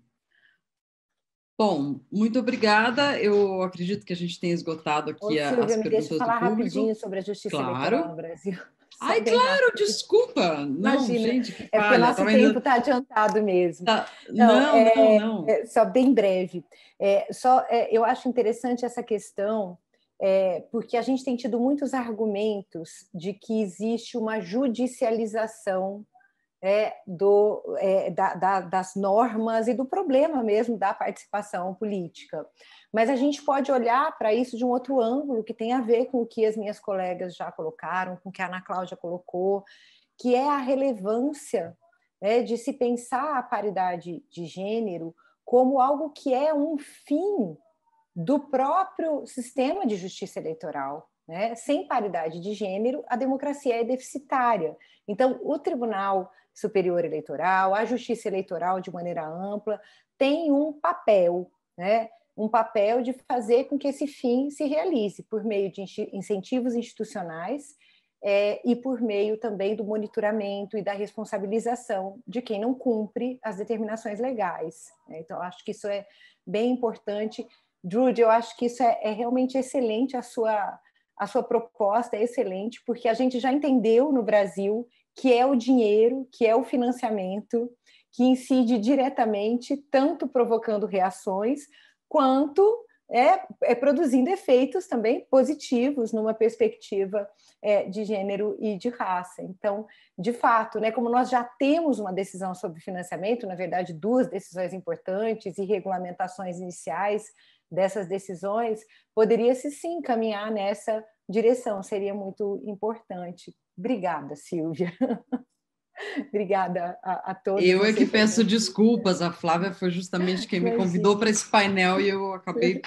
Bom, muito obrigada. Eu acredito que a gente tenha esgotado aqui Silvia, as perguntas do público. Deixa eu falar rapidinho sobre a justiça eleitoral no Brasil. Ai, claro, desculpa. Não, imagina, gente, que falha. É porque o nosso tempo está adiantado mesmo. Tá. Não. Só bem breve. Eu acho interessante essa questão, porque a gente tem tido muitos argumentos de que existe uma judicialização das normas e do problema mesmo da participação política. Mas a gente pode olhar para isso de um outro ângulo, que tem a ver com o que as minhas colegas já colocaram, com o que a Ana Cláudia colocou, que é a relevância de se pensar a paridade de gênero como algo que é um fim do próprio sistema de justiça eleitoral. Sem paridade de gênero, a democracia é deficitária. Então, o Tribunal Superior Eleitoral, a Justiça Eleitoral de maneira ampla, tem um papel de fazer com que esse fim se realize por meio de incentivos institucionais e por meio também do monitoramento e da responsabilização de quem não cumpre as determinações legais. Então, acho que isso é bem importante. Drude, eu acho que isso é realmente excelente, a sua proposta é excelente, porque a gente já entendeu no Brasil que é o dinheiro, que é o financiamento, que incide diretamente, tanto provocando reações, quanto produzindo efeitos também positivos numa perspectiva de gênero e de raça. Então, de fato, como nós já temos uma decisão sobre financiamento, na verdade, 2 decisões importantes e regulamentações iniciais dessas decisões, poderia-se sim caminhar nessa direção, seria muito importante. Obrigada, Silvia. Obrigada a todos. Eu é que peço desculpas, a Flávia foi justamente quem me convidou para esse painel e eu acabei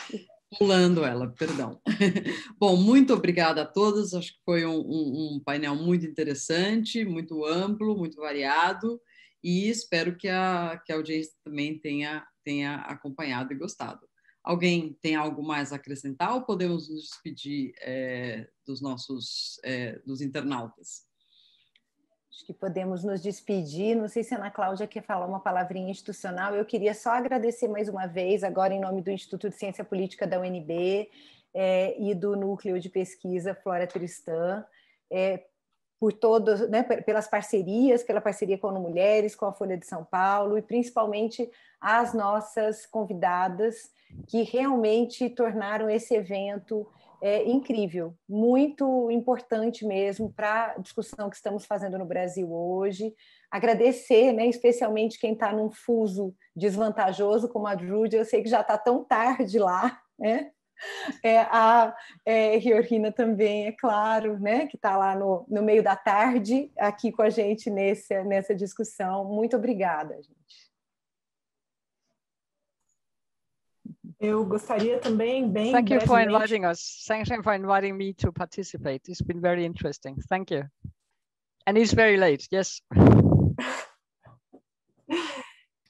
pulando ela, perdão. Bom, muito obrigada a todos, acho que foi um painel muito interessante, muito amplo, muito variado, e espero que a audiência também tenha acompanhado e gostado. Alguém tem algo mais a acrescentar ou podemos nos despedir dos internautas? Acho que podemos nos despedir. Não sei se a Ana Cláudia quer falar uma palavrinha institucional. Eu queria só agradecer mais uma vez, agora em nome do Instituto de Ciência Política da UNB e do Núcleo de Pesquisa Flora Tristã, por todos, pelas parcerias, pela parceria com a ONU Mulheres, com a Folha de São Paulo e principalmente as nossas convidadas que realmente tornaram esse evento incrível, muito importante mesmo para a discussão que estamos fazendo no Brasil hoje. Agradecer, especialmente quem está num fuso desvantajoso como a Drude, eu sei que já está tão tarde lá, A Georgina também, é claro, né, que está lá no meio da tarde, aqui com a gente nessa discussão. Muito obrigada, gente. Eu gostaria também, bem Thank you for brevemente... inviting us. Thank you for inviting me to participate. It's been very interesting. Thank you. And it's very late, yes.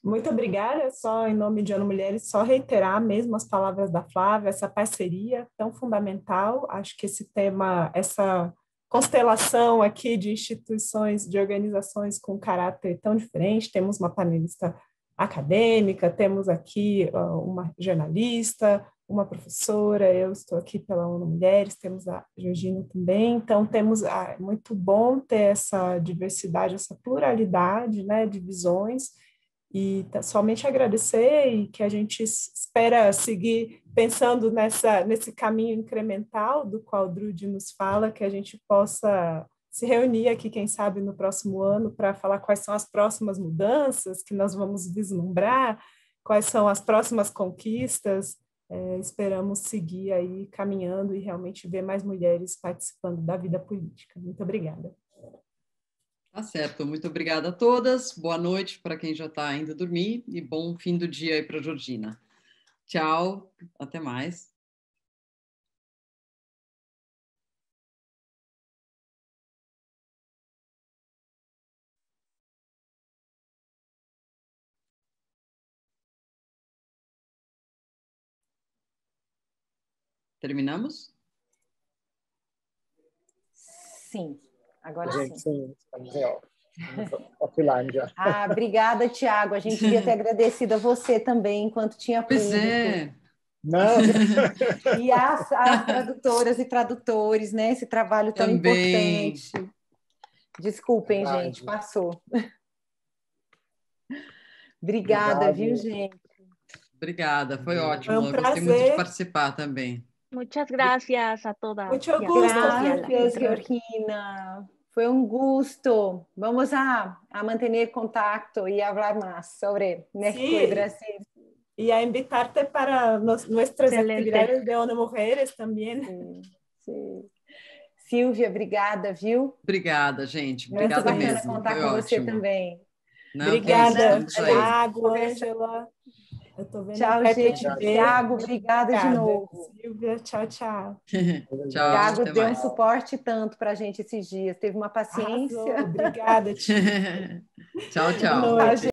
Muito obrigada, só em nome de ONU Mulheres, só reiterar mesmo as palavras da Flávia, essa parceria tão fundamental. Acho que esse tema, essa constelação aqui de instituições, de organizações com caráter tão diferente, temos uma panelista acadêmica, temos aqui uma jornalista, uma professora, eu estou aqui pela ONU Mulheres, temos a Georgina também, então temos, é muito bom ter essa diversidade, essa pluralidade, né, de visões, e somente agradecer e que a gente espera seguir pensando nesse caminho incremental do qual o Drude nos fala, que a gente possa se reunir aqui, quem sabe, no próximo ano para falar quais são as próximas mudanças que nós vamos vislumbrar, quais são as próximas conquistas. Esperamos seguir aí caminhando e realmente ver mais mulheres participando da vida política. Muito obrigada. Tá certo, muito obrigada a todas, boa noite para quem já está indo dormir e bom fim do dia aí para a Georgina. Tchau, até mais. Terminamos? Sim. Agora gente, sim. Estamos offline já. Obrigada, Tiago. A gente devia ter agradecido a você também, enquanto tinha público. Pois é. Não. E as tradutoras e tradutores, né? Esse trabalho tão também importante. Desculpem, gente, passou. Obrigada, viu, gente? Obrigada, foi ótimo. Foi um prazer. Eu gostei muito de participar também. Muchas gracias a todas. Mucho gusto. Gracias, Georgina. Foi um gusto. Vamos a mantener contacto y hablar más sobre México y Brasil. Y a invitarte para nuestras actividades de ONU Mujeres também. Sim. Silvia, obrigada, viu? Obrigada, gente. Obrigada mesmo. Muito bacana contar com você também. Não, obrigada, Tiago, Ângela. Eu tô vendo. Tchau, gente. Tiago, obrigada de novo. Silvia, tchau, tchau. Tiago deu um suporte tanto para a gente esses dias. Teve uma paciência. Arrasou. Obrigada, tchau, tchau.